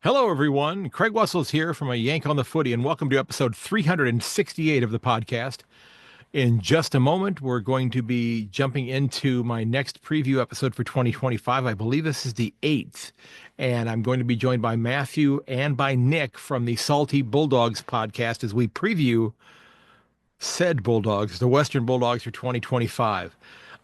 Hello, everyone. Craig Wessels here from a Yank on the Footy, and welcome to episode 368 of the podcast. In just a moment, we're going to be jumping into my next preview episode for 2025. I believe this is the 8th, and I'm going to be joined by Matthew and by Nick from the Salty Bulldogs podcast as we preview said Bulldogs, the Western Bulldogs for 2025.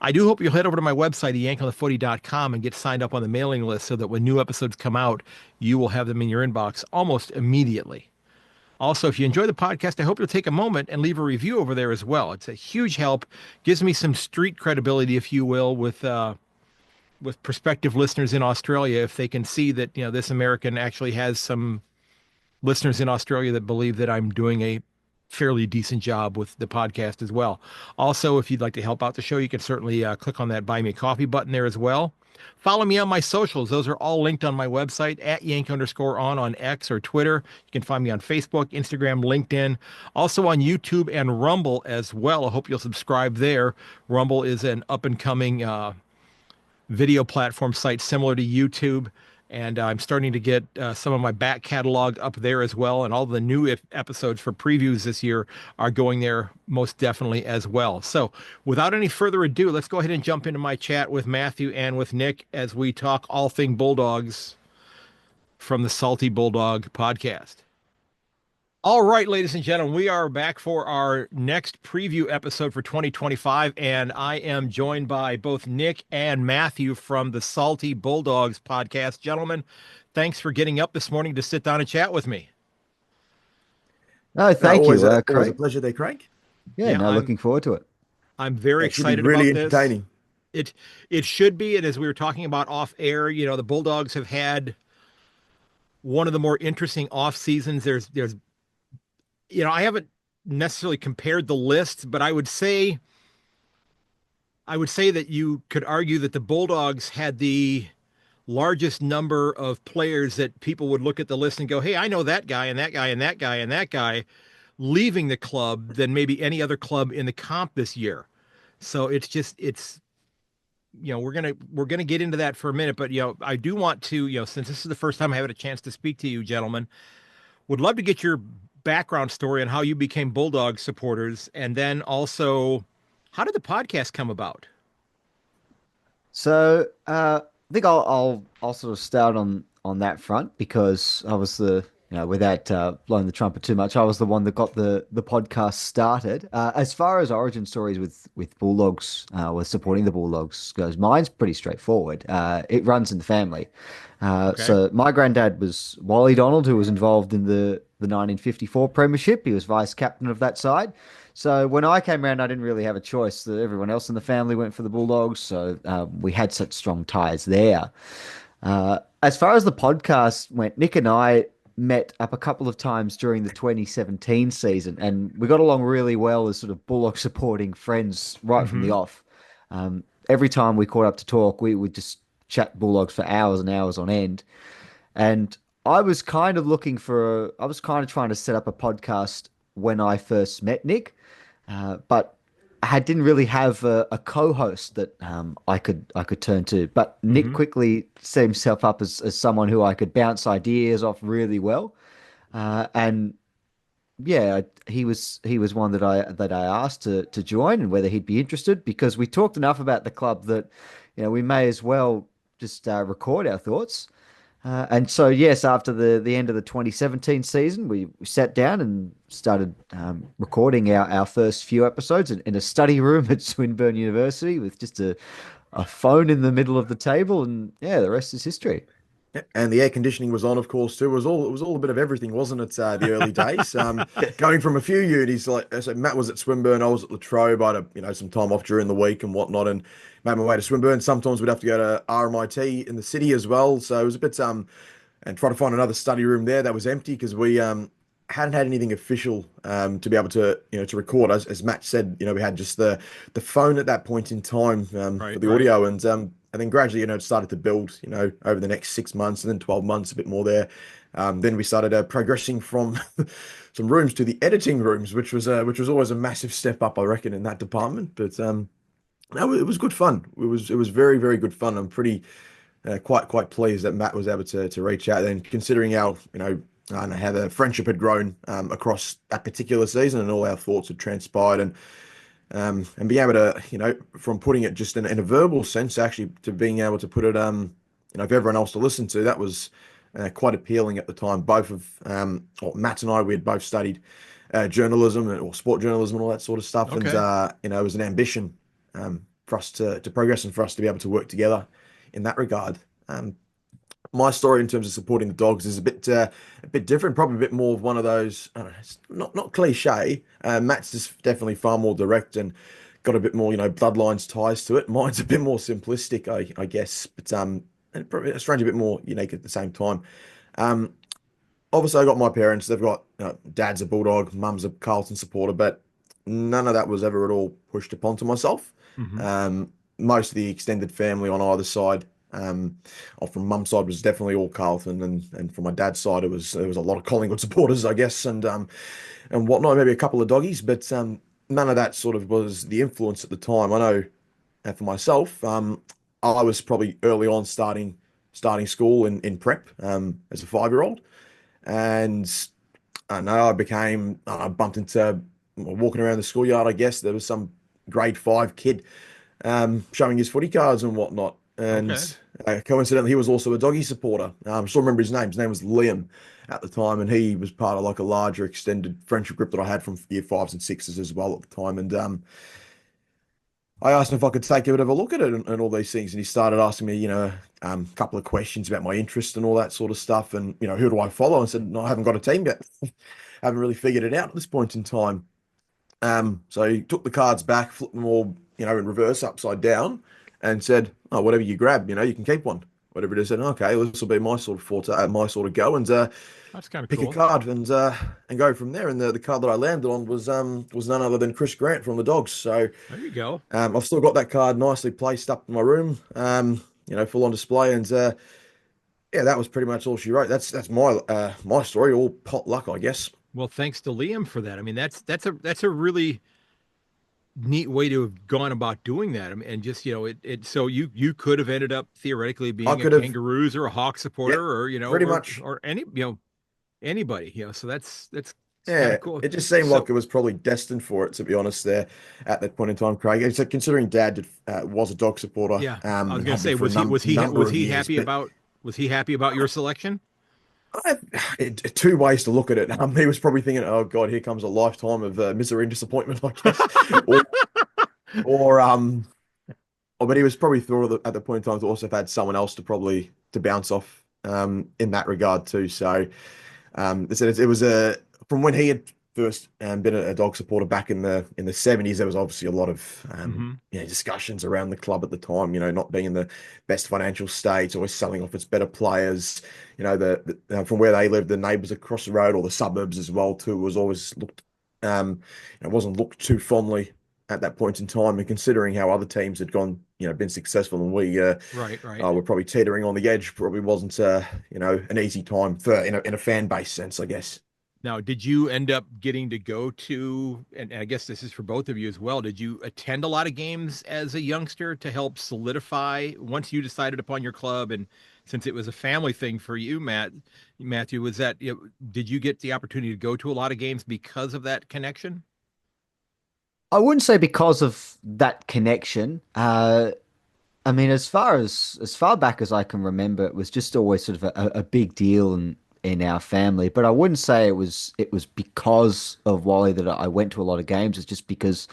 I do hope you'll head over to my website, ayankonthefooty.com, and get signed up on the mailing list so that when new episodes come out, you will have them in your inbox almost immediately. Also, if you enjoy the podcast, I hope you'll take a moment and leave a review over there as well. It's a huge help, gives me some street credibility, if you will, with prospective listeners in Australia. If they can see that this American actually has some listeners in Australia that believe that I'm doing a fairly decent job with the podcast as well. Also, if you'd like to help out the show, you can certainly click on that Buy Me a Coffee button there as well. Follow me on my socials. Those are all linked on my website at Yank_on X or Twitter. You can find me on Facebook, Instagram, LinkedIn, also on YouTube and Rumble as well. I hope you'll subscribe there. Rumble is an up and coming video platform site similar to YouTube. And I'm starting to get some of my back catalog up there as well. And all the new episodes for previews this year are going there most definitely as well. So without any further ado, let's go ahead and jump into my chat with Matthew and with Nick as we talk all thing Bulldogs from the Salty Bulldog podcast. All right, ladies and gentlemen, we are back for our next preview episode for 2025, and I am joined by both Nick and Matthew from the Salty Bulldogs podcast. Gentlemen, thanks for getting up this morning to sit down and chat with me. No, thank you, always a Craig. pleasure there, Craig. Yeah, looking forward to it. I'm very excited really about entertaining. this. It should be, and as we were talking about off air, the Bulldogs have had one of the more interesting off seasons. There's I haven't necessarily compared the list, but I would say that you could argue that the Bulldogs had the largest number of players that people would look at the list and go, "Hey, I know that guy and that guy and that guy and that guy," leaving the club than maybe any other club in the comp this year. So we're gonna get into that for a minute, but I do want to, since this is the first time I had a chance to speak to you, gentlemen, would love to get your background story on how you became Bulldog supporters, and then also how did the podcast come about? So I think I'll sort of start on that front because I was without blowing the trumpet too much, I was the one that got the podcast started. As far as origin stories with Bulldogs, with supporting the Bulldogs goes, mine's pretty straightforward. It runs in the family. Okay. So my granddad was Wally Donald, who was involved in the 1954 Premiership. He was vice captain of that side. So when I came around, I didn't really have a choice. Everyone else in the family went for the Bulldogs, so we had such strong ties there. As far as the podcast went, Nick and I met up a couple of times during the 2017 season, and we got along really well as sort of Bulldog supporting friends right from the off. Every time we caught up to talk, we would just chat Bulldogs for hours and hours on end. And I was kind of trying to set up a podcast when I first met Nick, but I didn't really have a co-host that I could turn to. But Nick quickly set himself up as someone who I could bounce ideas off really well, and yeah, he was one that I asked to join and whether he'd be interested, because we talked enough about the club that we may as well just record our thoughts. And so, yes, after the end of the 2017 season, we sat down and started recording our first few episodes in a study room at Swinburne University with just a phone in the middle of the table. And yeah, the rest is history. And the air conditioning was on, of course, too. It was all a bit of everything, wasn't it? The early days, going from a few unis, like so Matt was at Swinburne, I was at Latrobe. I had some time off during the week and whatnot, and made my way to Swinburne. Sometimes we'd have to go to RMIT in the city as well. So it was a bit and try to find another study room there that was empty because we hadn't had anything official to be able to to record. As Matt said, we had just the phone at that point in time for the audio, and then gradually, it started to build, over the next 6 months and then 12 months, a bit more there. Then we started progressing from some rooms to the editing rooms, which was always a massive step up, I reckon, in that department. But no, it was good fun. It was very, very good fun. I'm pretty quite pleased that Matt was able to reach out. Then considering our I don't know how the friendship had grown across that particular season, and all our thoughts had transpired, and being able to from putting it just in a verbal sense actually to being able to put it for everyone else to listen to, that was quite appealing at the time. Both of Matt and I, we had both studied journalism or sport journalism and all that sort of stuff, and Okay. it was an ambition for us to progress and for us to be able to work together in that regard. My story in terms of supporting the Dogs is a bit different, probably a bit more of one of those. I don't know, it's not cliche. Matt's is definitely far more direct and got a bit more bloodlines ties to it. Mine's a bit more simplistic, I guess, but and probably a strange, a bit more unique at the same time. Um, Obviously, I got my parents. They've got dad's a Bulldog, mum's a Carlton supporter, but none of that was ever at all pushed upon to myself. Hmm. Most of the extended family on either side, or from mum's side, was definitely all Carlton, and from my dad's side, there was a lot of Collingwood supporters, I guess, and whatnot. Maybe a couple of doggies, but none of that sort of was the influence at the time. I know, for myself, I was probably early on starting school in prep as a 5-year-old. And I know I bumped into walking around the schoolyard. I guess there was some grade 5 kid showing his footy cards and whatnot. And Okay. coincidentally, he was also a doggy supporter. I still remember his name. His name was Liam at the time, and he was part of like a larger extended friendship group that I had from year fives and sixes as well at the time. And I asked him if I could take a bit of a look at it and all these things, and he started asking me, a couple of questions about my interest and all that sort of stuff, and who do I follow? And I said, no, I haven't got a team yet. I haven't really figured it out at this point in time. So he took the cards back, flipped them all, in reverse, upside down, and said, "Oh, whatever you grab, you can keep one." Whatever it is, said, "Okay, this will be my sort of forte, my sort of go," and That's kind of pick a cool. card and go from there. And the card that I landed on was none other than Chris Grant from the Dogs. So There you go. I've still got that card nicely placed up in my room, full on display, and yeah, that was pretty much all she wrote. That's my story, all pot luck, I guess. Well, thanks to Liam for that. I mean, that's a really neat way to have gone about doing that. I mean, and just it so you could have ended up theoretically I being a could have, Kangaroos or a Hawk yeah, supporter, or pretty much. or any anybody. So that's kind Yeah, of cool. it just seemed like So it was probably destined for it, to be honest. There at that point in time, Craig. So considering Dad was a dog supporter, yeah, I was and gonna had been say, for a was number of he years, happy but about your selection? I, two ways to look at it. He was probably thinking, "Oh God, here comes a lifetime of misery and disappointment," I guess, or or but he was probably thought at the point in time to also have had someone else to bounce off in that regard too. So it was a from when he had first been a dog supporter back in the 70s. There was obviously a lot of Hmm. discussions around the club at the time. Not being in the best financial state, always selling off its better players. From where they lived, the neighbours across the road or the suburbs as well too was always looked it wasn't looked too fondly at that point in time. And considering how other teams had gone, been successful, and we Right, right. were probably teetering on the edge, probably wasn't an easy time for in a fan base sense, I guess. Now, did you end up getting to go to, and I guess this is for both of you as well, did you attend a lot of games as a youngster to help solidify once you decided upon your club? And since it was a family thing for you, Matthew, was that, did you get the opportunity to go to a lot of games because of that connection? I wouldn't say because of that connection. I mean, as far back as I can remember, it was just always sort of a big deal in our family. But I wouldn't say it was because of Wally that I went to a lot of games. It's just because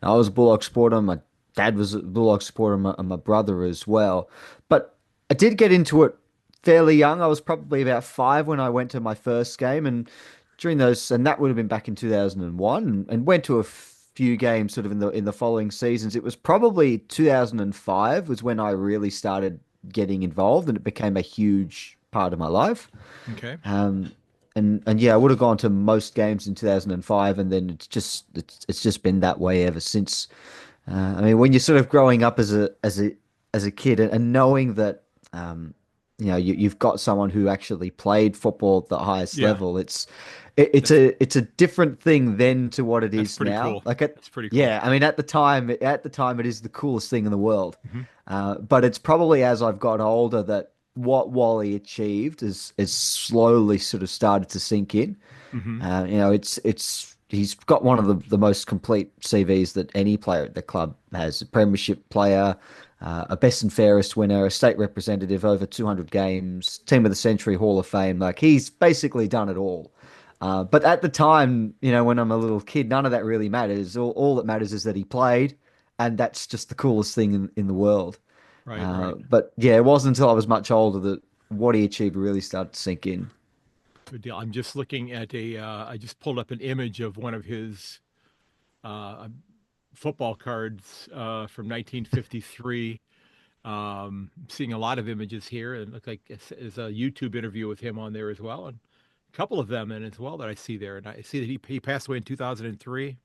I was a Bulldog supporter. My dad was a Bulldog supporter, and my brother as well. But I did get into it fairly young. I was probably about 5 when I went to my first game, and during those, and that would have been back in 2001, and went to a few games sort of in the following seasons. It was probably 2005 was when I really started getting involved, and it became a huge part of my life. Okay. Um, and yeah, I would have gone to most games in 2005, and then it's just been that way ever since. I mean, when you're sort of growing up as a kid, and knowing that you've got someone who actually played football at the highest Yeah, level. It's a different thing then to what it that's is pretty now. cool. Like That's pretty cool. yeah, I mean at the time it is the coolest thing in the world. Hmm. But it's probably as I've got older that what Wally achieved is slowly sort of started to sink in. Hmm. It's he's got one of the most complete CVs that any player at the club has. A premiership player, a best and fairest winner, a state representative, over 200 games, team of the century, Hall of Fame. Like he's basically done it all. But at the time, when I'm a little kid, none of that really matters. All that matters is that he played, and that's just the coolest thing in the world. Right, right. But yeah, it wasn't until I was much older that what he achieved really started to sink in. Good deal. I'm just looking at I just pulled up an image of one of his uh, football cards from 1953. Seeing a lot of images here, and it looks like there's a YouTube interview with him on there as well, and a couple of them in as well that I see there. And I see that he passed away in 2003.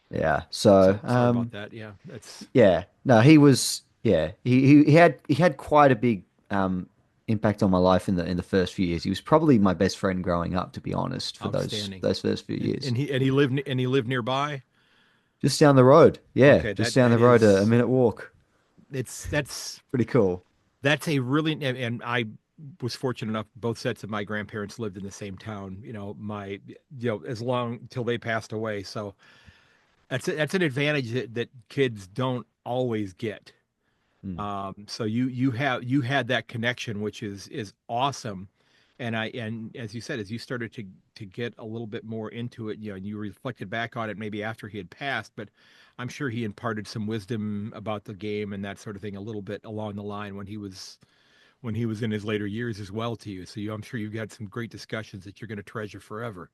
Yeah. So, So sorry about that. Yeah, that's yeah, no, he was, yeah, he had quite a big impact on my life in the first few years. He was probably my best friend growing up, to be honest, for those outstanding. those first few And, years. and he lived nearby. Just down the road, yeah, Okay, just that down that the road, a is minute walk. it's that's Pretty cool. that's a really and I was fortunate enough both sets of my grandparents lived in the same town. As long till they passed away. So that's an advantage that kids don't always get. Mm. So you had that connection, which is awesome. And as you said, as you started to get a little bit more into it, and you reflected back on it maybe after he had passed, but I'm sure he imparted some wisdom about the game and that sort of thing a little bit along the line when he was in his later years as well to you. So I'm sure you've got some great discussions that you're going to treasure forever.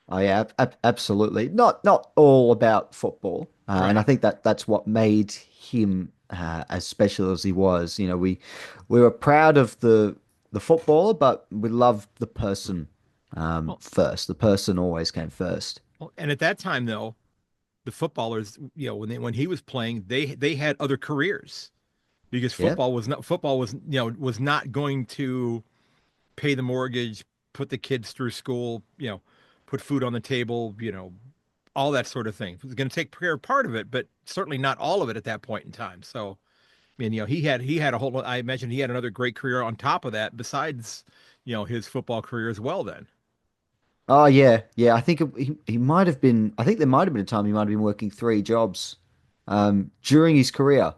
Oh yeah, absolutely. Not all about football, and I Right. think that's what made him as special as he was. We were proud of the footballer, but we loved the person Well, first. The person always came first. and at that time though, the footballers, when he was playing, they had other careers because Yeah. football was not going to pay the mortgage, put the kids through school, put food on the table, all that sort of thing. It was going to take care of part of it, but certainly not all of it at that point in time. So, I mean, he had a whole. I imagine he had another great career on top of that, besides his football career as well. Then, Oh yeah, yeah. I think he might have been. I think there might have been a time he might have been working three jobs during his career.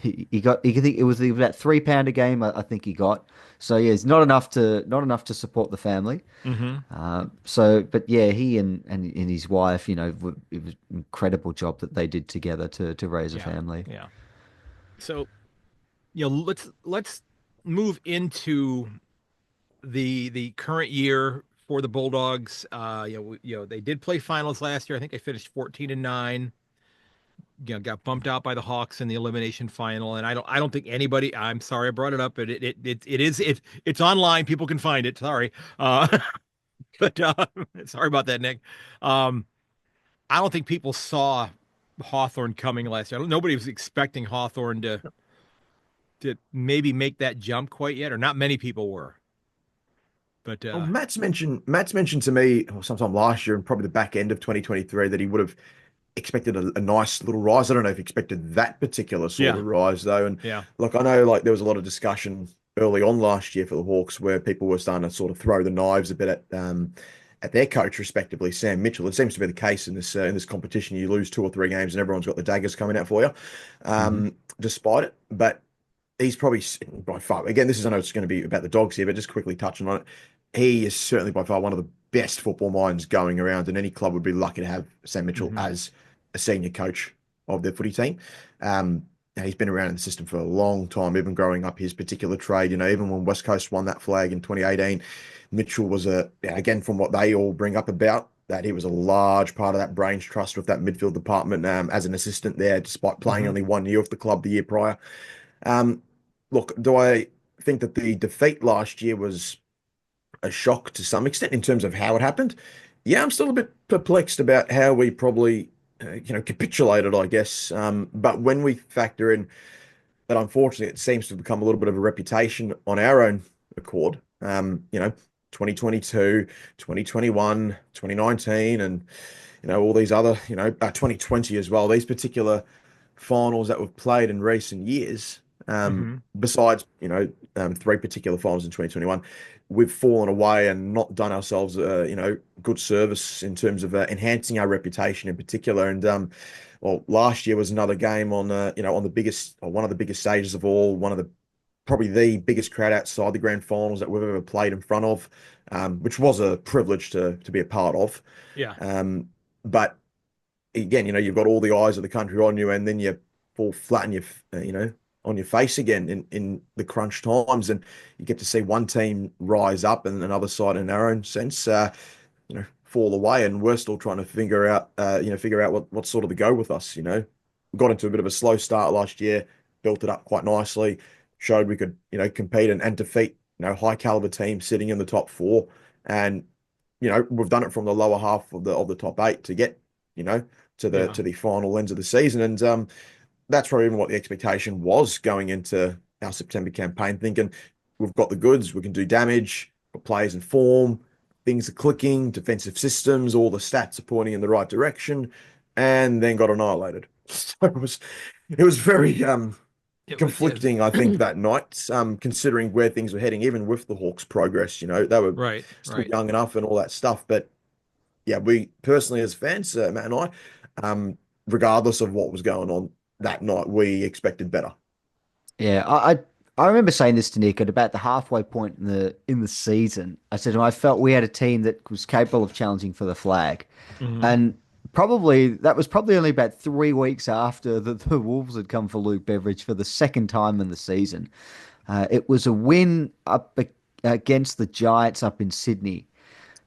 He got. He think it was about £3 a game. I think he got. So yeah, it's not enough to support the family. hmm But yeah, he and his wife, it was an incredible job that they did together to raise a yeah, family. yeah. So, let's move into the current year for the Bulldogs. They did play finals last year. I think they finished 14-9. Got bumped out by the Hawks in the elimination final, and I don't think anybody. I'm sorry I brought it up, but it's online. People can find it. Sorry, but sorry about that, Nick. Um, I don't think people saw Hawthorne coming last year. Nobody was expecting Hawthorne to maybe make that jump quite yet, or not many people were. But Well, Matt's mentioned to me sometime last year and probably the back end of 2023 that he would have expected a nice little rise. I don't know if he expected that particular sort yeah, of rise though. And yeah, like I know like there was a lot of discussion early on last year for the Hawks where people were starting to sort of throw the knives a bit at their coach respectively, Sam Mitchell. It seems to be the case in this competition. You lose two or three games and everyone's got the daggers coming out for you, Hmm. despite it. But he's probably by far, again, I know it's going to be about the Dogs here, but just quickly touching on it, he is certainly by far one of the best football minds going around, and any club would be lucky to have Sam Mitchell hmm as a senior coach of their footy team. And he's been around in the system for a long time, even growing up his particular trade. Even when West Coast won that flag in 2018, Mitchell was again, from what they all bring up about, that he was a large part of that brains trust with that midfield department as an assistant there, despite playing hmm only 1 year with the club the year prior. Um, Look, do I think that the defeat last year was a shock to some extent in terms of how it happened? Yeah, I'm still a bit perplexed about how we probably, capitulated, I guess. But when we factor in but unfortunately, it seems to have become a little bit of a reputation on our own accord. 2022, 2021, 2019, and all these other, 2020 as well. These particular finals that we've played in recent years, Hmm. besides, three particular finals in 2021, we've fallen away and not done ourselves, good service in terms of enhancing our reputation in particular. And well, last year was another game on, on the biggest, or one of the biggest stages of all, probably the biggest crowd outside the grand finals that we've ever played in front of, which was a privilege to be a part of. Yeah. But again, you've got all the eyes of the country on you, and then you fall flat on on your face again in the crunch times, and you get to see one team rise up and another side, in our own sense, fall away, and we're still trying to figure out what's sort of the go with us. We got into a bit of a slow start last year, built it up quite nicely, showed we could, compete and defeat, high caliber teams sitting in the top four, and we've done it from the lower half of the top eight to get, to the final ends of the season. And that's probably even what the expectation was going into our September campaign, thinking we've got the goods, we can do damage, got players in form, things are clicking, defensive systems, all the stats are pointing in the right direction, and then got annihilated. So it was very conflicting, I think, that night, considering where things were heading, even with the Hawks' progress. They were still young enough and all that stuff. But yeah, we personally, as fans, Matt and regardless of what was going on that night, we expected better. Yeah, I remember saying this to Nick at about the halfway point in the season. I said to him, I felt we had a team that was capable of challenging for the flag, Hmm. and that was probably only about 3 weeks after the Wolves had come for Luke Beveridge for the second time in the season. It was a win against the Giants up in Sydney,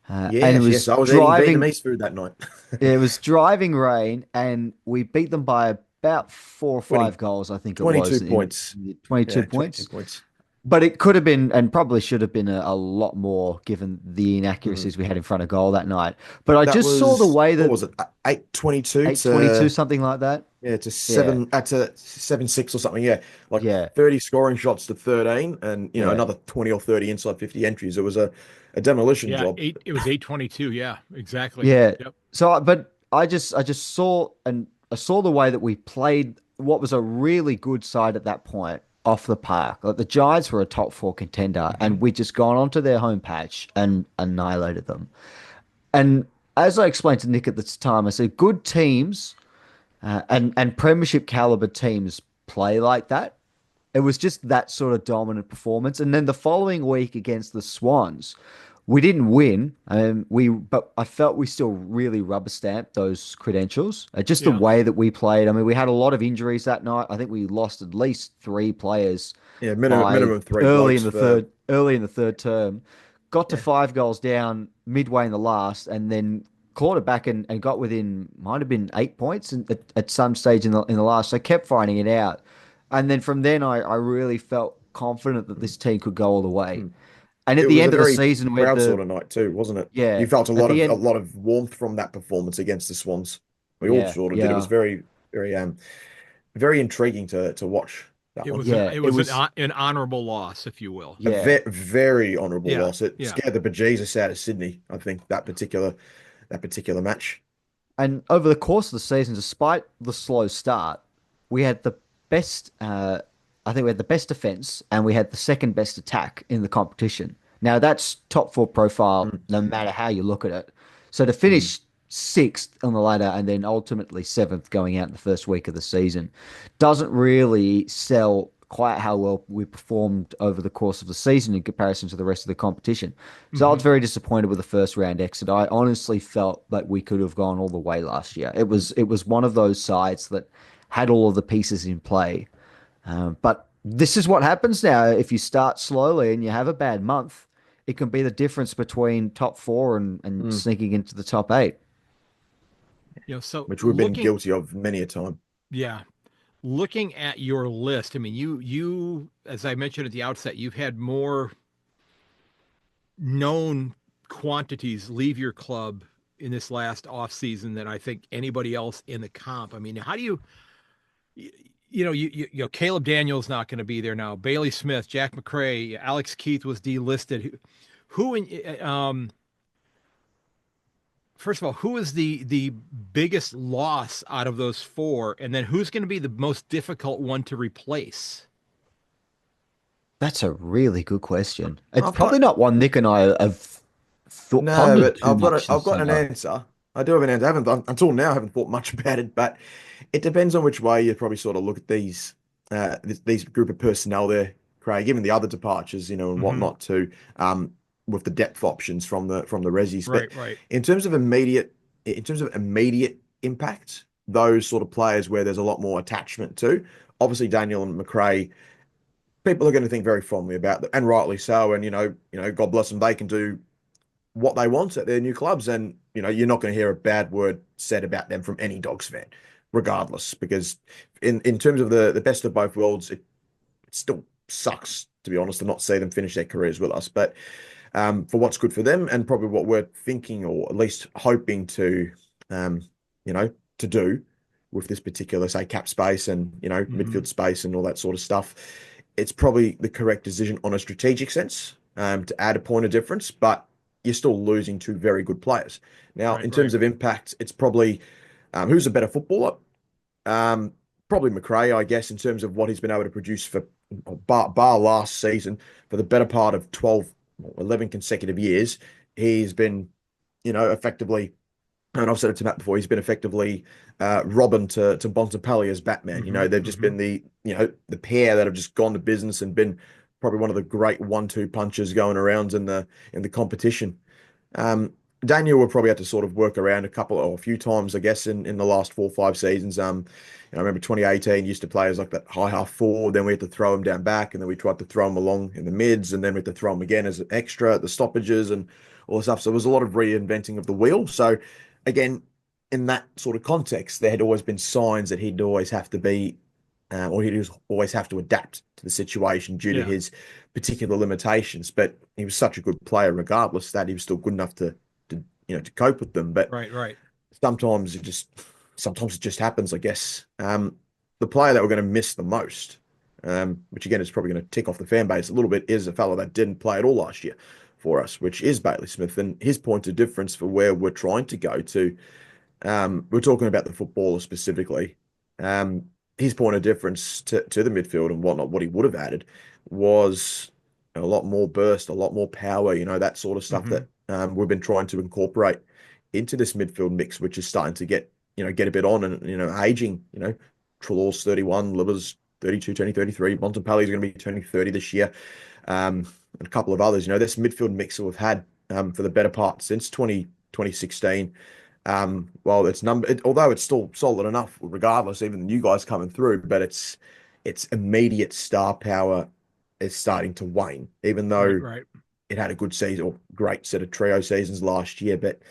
and it Yes, was yes, I was eating driving. Vietnamese food that night. It was driving rain, and we beat them by about 4 or 5 20, goals, I think it 22 was, points. in 22 Yeah, 22 points. points. But it could have been, and probably should have been, a lot more given the Mm. inaccuracies we had in front of goal that night. But I That just saw the was, way what that was it? 8-22 8-22, to, something like that. yeah, to Yeah, 7-6 or something. Yeah, like yeah, 30 scoring shots to 13, and yeah, another 20 or 30 inside 50 entries. It was a demolition Yeah. job. It was 822. Yeah, exactly. yeah. Yep. But I just saw, and I saw the way that we played what was a really good side at that point off the park. Like the Giants were a top four contender, Hmm. and we'd just gone onto their home patch and annihilated them. And as I explained to Nick at the time, I said good teams and premiership caliber teams play like that. It was just that sort of dominant performance. And then the following week against the Swans, we didn't win. But I felt we still really rubber stamped those credentials. Just the Yeah. way that we played. I mean, we had a lot of injuries that night. I think we lost at least 3 players Yeah, minimum by minimum three blokes for. early in the third term. Got to Yeah, 5 goals down midway in the last, and then clawed it back and got within, might have been 8 points at some stage in the last. So kept finding it out. And then from then I really felt confident that this team could go all the way. Mm. And at It the was a end of the very season, we had proud sort of night too, wasn't it? You yeah, felt at the a end, lot of warmth from that performance against the Swans. We all yeah, sort of did. It was yeah, very, very very intriguing to watch that It one. was an yeah, it it was was, an honorable loss, if you will. A yeah. very honourable Yeah. loss. It Yeah. scared the bejesus out of Sydney, I think, that particular match. And over the course of the season, despite the slow start, we had the best, I think we had the best defense and we had the second best attack in the competition. Now that's top four profile, Mm, no matter how you look at it. So to mm, finish sixth on the ladder and then ultimately seventh going out in the first week of the season doesn't really sell quite how well we performed over the course of the season in comparison to the rest of the competition. So I was Hmm. very disappointed with the first round exit. I honestly felt like we could have gone all the way last year. mm. It was one of those sides that had all of the pieces in play. But this is what happens now. If you start slowly and you have a bad month, it can be the difference between top four and Mm. sneaking into the top eight. So Which we've been guilty of many a time. yeah, looking at your list, I mean, you, as I mentioned at the outset, you've had more known quantities leave your club in this last off season than I think anybody else in the comp. I mean, how do you, Caleb Daniels not going to be there now. Bailey Smith, Jack McRae, Alex Keith was delisted. Who in First of all, who is the biggest loss out of those four, and then who's going to be the most difficult one to replace? That's a really good question. It's I've probably got not one Nick and I have thought no, pondered but too much in I've got an summer. answer. I do have an answer. I haven't until now. I haven't thought much about it, but it depends on which way you probably sort of look at these group of personnel there, Craig. Given the other departures, and Hmm. whatnot too, with the depth options from the Rezzies. But Right, right. in terms of immediate impact, those sort of players where there's a lot more attachment to, obviously Daniel and McRae, people are going to think very fondly about them, and rightly so. And God bless them, they can do what they want at their new clubs. And, you're not going to hear a bad word said about them from any Dogs fan, regardless, because in terms of the best of both worlds, it still sucks, to be honest, to not see them finish their careers with us. But for what's good for them and probably what we're thinking or at least hoping um, to do with this particular, say, cap space and, Hmm. midfield space and all that sort of stuff, it's probably the correct decision on a strategic sense, to add a point of difference, but you're still losing two very good players. Now, Right, in right. terms of impact, it's probably who's a better footballer? Um, Probably McRae, I guess, in terms of what he's been able to produce for bar last season for the better part of 12, 11 consecutive years. He's been, effectively, and I've said it to Matt before, he's been effectively Robin to Bontempelli as Batman. Hmm. They've just Hmm. been the pair that have just gone to business and been probably one of the great 1-2 punches going around in the competition. Um, Daniel will probably have to sort of work around a couple or a few times, I guess, in the last 4 or 5 seasons. I remember 2018 used to play as like that high half forward, then we had to throw him down back, and then we tried to throw him along in the mids, and then we had to throw him again as an extra at the stoppages and all this stuff. So there was a lot of reinventing of the wheel. So again, in that sort of context, there had always been signs that he'd always have to be, or he'd always have to adapt to the situation due to Yeah. his particular limitations. But he was such a good player, regardless, that he was still good enough to cope with them. But Right, right. sometimes it just sometimes it just happens, I guess. The player that we're going to miss the most, which again is probably going to tick off the fan base a little bit, is a fellow that didn't play at all last year for us, which is Bailey Smith. And his point of difference for where we're trying to go to, we're talking about the footballer specifically. Um, his point of difference to the midfield and whatnot, what he would have added was a lot more burst, a lot more power, that sort of stuff Hmm. that we've been trying to incorporate into this midfield mix, which is starting to get a bit on and, aging. Trelaw's 31, Livers 32, turning 33. Montempelli's going to be turning 30 this year. And a couple of others. This midfield mix that we've had for the better part since 2016. Well, although it's still solid enough, regardless, even the new guys coming through, but its immediate star power is starting to wane, even Right, though right. it had a good season or great set of trio seasons last year. But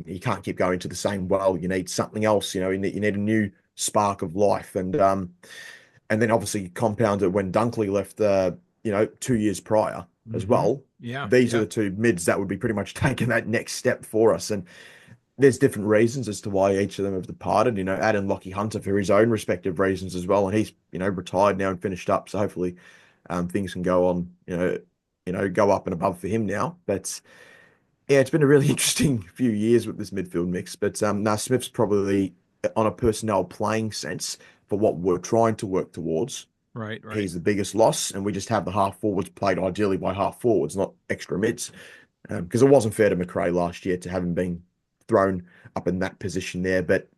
you can't keep going to the same well. You need something else. You need a new spark of life, and then obviously compounded when Dunkley left. 2 years prior as Hmm. well. Yeah, These are yeah. the two mids that would be pretty much taking that next step for us, and there's different reasons as to why each of them have departed. Adam Lockie Hunter for his own respective reasons as well, and he's retired now and finished up. So hopefully, things can go on. Go up and above for him now. But yeah, it's been a really interesting few years with this midfield mix. But now Smith's probably on a personnel playing sense for what we're trying to work towards. Right, right. He's the biggest loss, and we just have the half forwards played ideally by half forwards, not extra mids, because it wasn't fair to McRae last year to have him being thrown up in that position there. But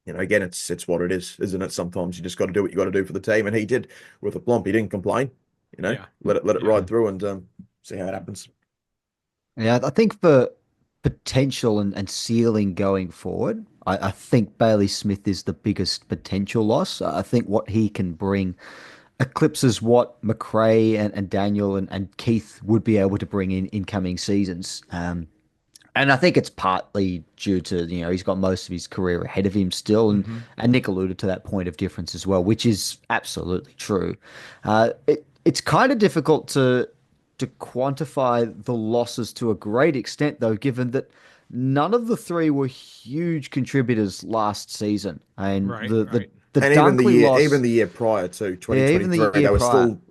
again, it's what it is, isn't it? Sometimes you just got to do what you got to do for the team, and he did with a plump. He didn't complain. Yeah, Let it yeah. ride through and see how it happens. Yeah, I think for potential and ceiling going forward, I think Bailey Smith is the biggest potential loss. I think what he can bring eclipses what McRae and Daniel and Keith would be able to bring in incoming seasons. And I think it's partly due to, he's got most of his career ahead of him still. Hmm. And Nick alluded to that point of difference as well, which is absolutely true. It's kind of difficult to quantify the losses to a great extent, though, given that none of the three were huge contributors last season. And Right, the right. The And Dunkley loss, even the year prior to even the 2023, year they were prior. still.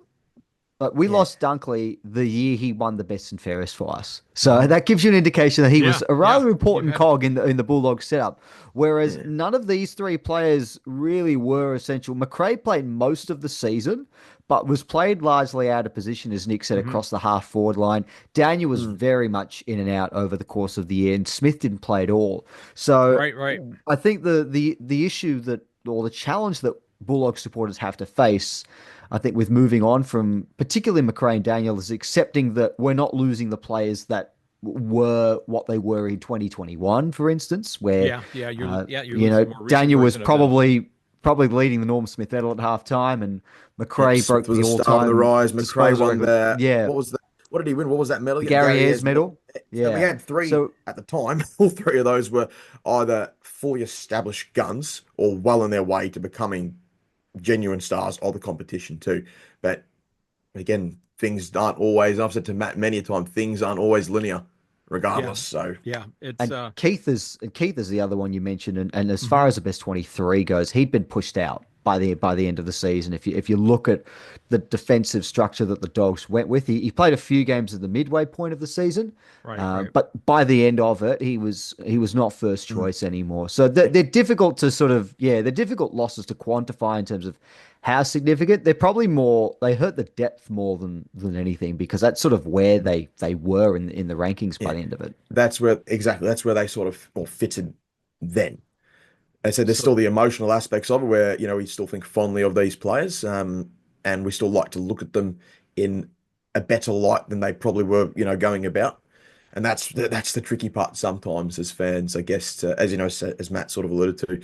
Like we Yeah. lost Dunkley the year he won the best and fairest for us, so that gives you an indication that he was a rather important cog in the Bulldogs setup. Whereas none of these three players really were essential. McRae played most of the season, but was played largely out of position, as Nick said, across the half forward line. Daniel was very much in and out over the course of the year, and Smith didn't play at all. So Right. I think the issue that, or the challenge that Bulldog supporters have to face, I think, with moving on from particularly McRae and Daniel, is accepting that we're not losing the players that were what they were in 2021, for instance, where You're losing a more recent Daniel was version of them. probably leading the Norm Smith medal at halftime, and Yeah, McRae Smith broke was the a star on the all-time rise. McRae disposal won record. the Yeah, what was the what did he win? What was that medal? the He got Gary Gary Ayres Ayres medal. So we Yeah, had three so at the time. All three of those were either fully established guns or well on their way to becoming genuine stars of the competition too. But again, things aren't always. I've said to Matt many a time, things aren't always linear, regardless. So It's and Keith is the other one you mentioned, and as Mm-hmm. far as the best 23 goes, he'd been pushed out by the end of the season. If you look at the defensive structure that the Dogs went with, he played a few games at the midway point of the season, right. but by the end of it, he was not first choice anymore. So they're difficult to they're difficult losses to quantify in terms of how significant. They're probably more, they hurt the depth more than anything, because that's sort of where they were in the rankings by the end of it. that's where they sort of all fitted then. And so there's So still the emotional aspects of it where, we still think fondly of these players, and we still like to look at them in a better light than they probably were, going about. And that's the tricky part sometimes as fans, I guess, as as Matt sort of alluded to.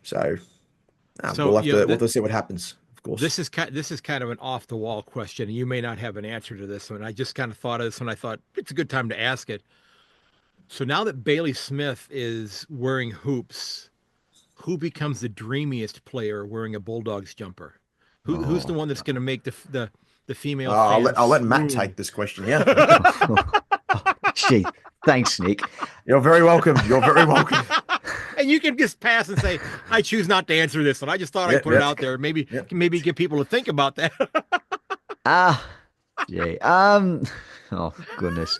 So we'll have to see what happens, of course. this is kind of an off the wall question, and you may not have an answer to this one. I just kind of thought of this when I thought it's a good time to ask it. So now that Bailey Smith is wearing hoops, who becomes the dreamiest player wearing a Bulldogs jumper? Who's the one that's going to make the female fans I'll let Matt swoon? take this question. Yeah. Gee, thanks, Nick. You're very welcome. You're very welcome. And you can just pass and say, I choose not to answer this one. I just thought I'd put it out there. Maybe get people to think about that. Oh goodness.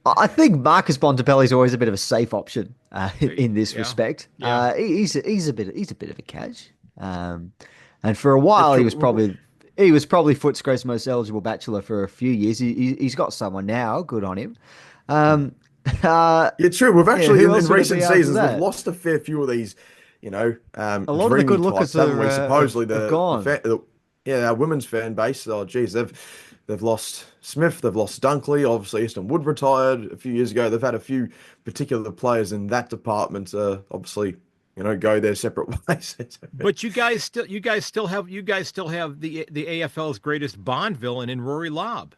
I think Marcus Bontempelli is always a bit of a safe option in this respect. Yeah. He's a bit of a catch. And for a while he was probably Footscray's most eligible bachelor for a few years. He's got someone now. Good on him. Yeah, true. We've actually who in else would it recent be after seasons that? we've lost a fair few of these, A lot of the dreamy good lookers types, haven't we? are Supposedly have gone. our women's fan base. Oh, geez, they've lost Smith, they've lost Dunkley. Obviously, Easton Wood retired a few years ago. They've had a few particular players in that department. Obviously, go their separate ways. But you guys still have the AFL's greatest Bond villain in Rory Lobb.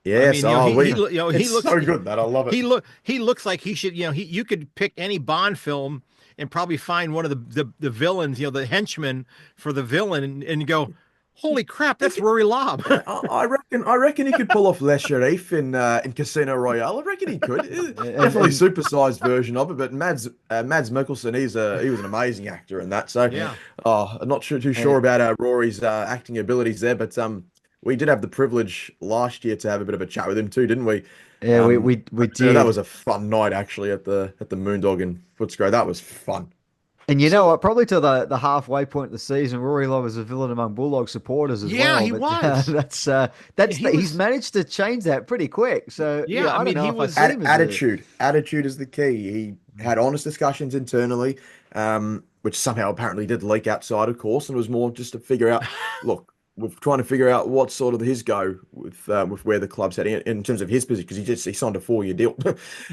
Yes, I mean, he looks so good that I love it. He looks like he should. You could pick any Bond film and probably find one of the villains, the henchman for the villain, and go, holy crap, that's Rory Lobb. I reckon he could pull off Les Sharif in Casino Royale. I reckon he could. Definitely supersized version of it. But Mads Mikkelsen, he was an amazing actor in that. So I'm not too sure about Rory's acting abilities there, but we did have the privilege last year to have a bit of a chat with him too, didn't we? Yeah, we did. That was a fun night actually at the Moondog in Footscray. That was fun. And you know what? Probably to the halfway point of the season, Rory Lobb was a villain among Bulldog supporters as well. Yeah, he was. He's managed to change that pretty quick. So I mean, he was attitude. Attitude is the key. He had honest discussions internally, which somehow apparently did leak outside, of course, and it was more just to figure out. Look, we're trying to figure out what sort of his go with where the club's heading in terms of his position, because he signed a 4-year deal,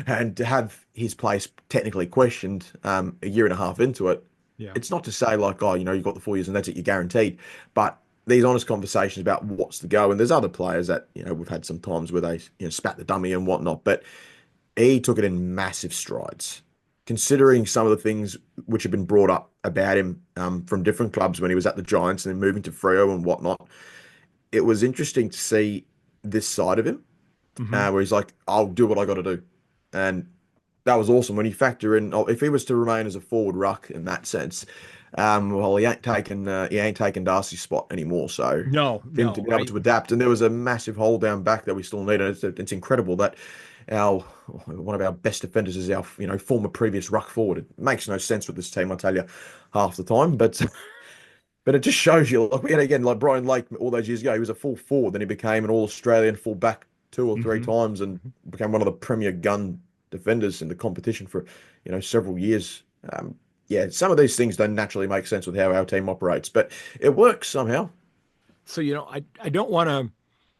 and to have his place technically questioned a year and a half into it, it's not to say like, oh, you've got the 4 years and that's it, you're guaranteed, but these honest conversations about what's the go. And there's other players that we've had some times where they spat the dummy and whatnot, but he took it in massive strides. Considering some of the things which have been brought up about him from different clubs when he was at the Giants and then moving to Freo and whatnot, it was interesting to see this side of him, where he's like, I'll do what I got to do. And that was awesome when you factor in, if he was to remain as a forward ruck in that sense, Well, he ain't taking Darcy's spot anymore. So No, for him to no, be able right? to adapt, and there was a massive hole down back that we still need. And it's incredible that our one of our best defenders is our former previous ruck forward. It makes no sense with this team, I tell you, half the time. But it just shows you, like we had again, like Brian Lake all those years ago, he was a full forward, then he became an All-Australian full back two or three Hmm. times and became one of the premier gun defenders in the competition for, several years. Um, yeah, some of these things don't naturally make sense with how our team operates, but it works somehow. So, I don't want to,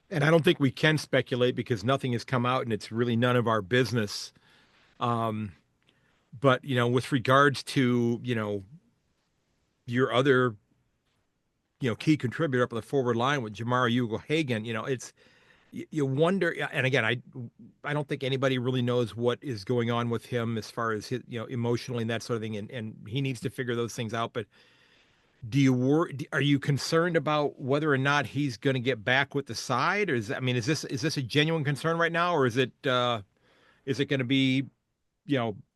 and I don't think we can speculate because nothing has come out and it's really none of our business. Um, but, with regards to, your other, key contributor up on the forward line with Jamara Ugle-Hagan, it's, you wonder, and again, I don't think anybody really knows what is going on with him as far as his, emotionally and that sort of thing, and he needs to figure those things out. But are you concerned about whether or not he's going to get back with the side, or is this a genuine concern right now, or is it going to be,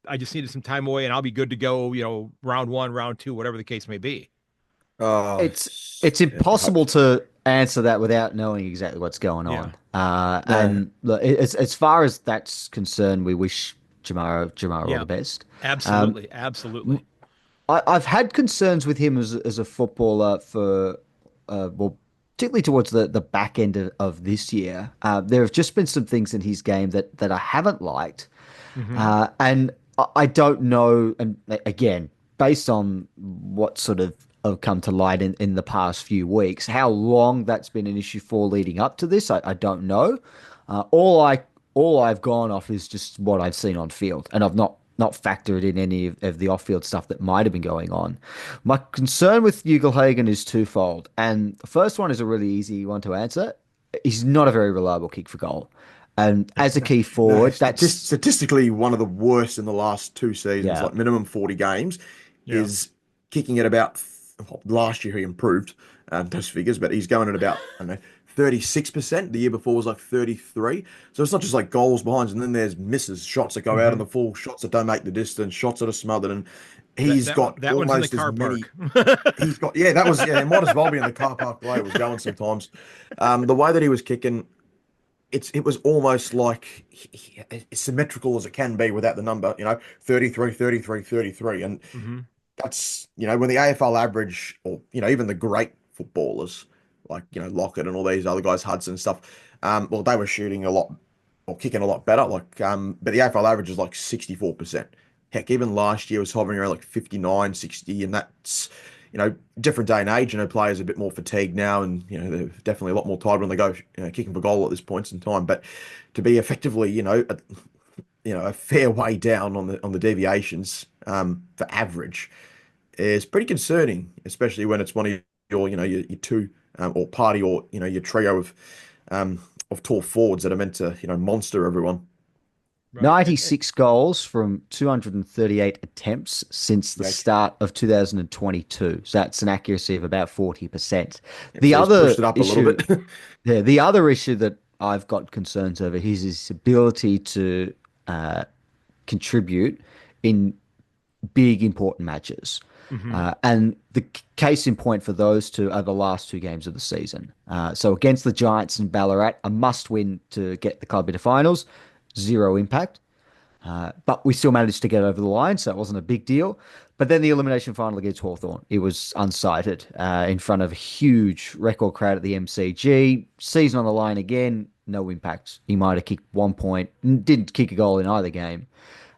I just needed some time away and I'll be good to go, round one, round two, whatever the case may be. Oh, It's I hope impossible so. to answer that without knowing exactly what's going Yeah, on. No, And look, as far as that's concerned, we wish Jamara all yeah, the best. Um, absolutely, absolutely. I've had concerns with him as a footballer for, well, particularly towards the back end of this year. There have just been some things in his game that I haven't liked. Hmm. And I don't know, and again, based on what sort of have come to light in the past few weeks, how long that's been an issue for leading up to this, I don't know. All I've gone off is just what I've seen on field, and I've not factored in any of the off-field stuff that might have been going on. My concern with Ugle-Hagan is twofold, and the first one is a really easy one to answer. He's not a very reliable kick for goal. And as a key no, forward, that's statistically one of the worst in the last two seasons, yeah. like minimum 40 games, Yeah. is kicking at about, well, last year he improved those figures, but he's going at about, I don't know, 36%. The year before was like 33. So it's not just like goals behind, and then there's misses, shots that go out in Hmm. the full, shots that don't make the distance, shots that are smothered, and That he's that got that one's in the almost as car many. park. He's got, yeah, that was, yeah, it might as well be in the car park the way it was going sometimes. The way that he was kicking, it was almost like as symmetrical as it can be without the number, 33, 33, 33. And Hmm. that's, when the AFL average or, even the great footballers like, Lockett and all these other guys, Hudson and stuff, well, they were shooting a lot or kicking a lot better. Like, but the AFL average is like 64%. Heck, even last year was hovering around like 59, 60, and that's, different day and age. Players are a bit more fatigued now, and they're definitely a lot more tired when they go, kicking for goal at this point in time. But to be effectively, a fair way down on the deviations for average is pretty concerning, especially when it's one of your two or party or your trio of tall forwards that are meant to monster everyone. Right. And 96 goals from 238 attempts since the Like, start of 2022. So that's an accuracy of about 40%. yeah, The so he's other pushed it up a little issue, bit. the other issue that I've got concerns over is his ability to uh, contribute in big important matches. hmm. And the case in point for those two are the last two games of the season. So against the Giants and Ballarat, a must win to get the club into finals, zero impact. But we still managed to get over the line, so it wasn't a big deal. But then the elimination final against Hawthorn, it was unsighted in front of a huge record crowd at the MCG. Season on the line again, no impact. He might have kicked 1 point, didn't kick a goal in either game.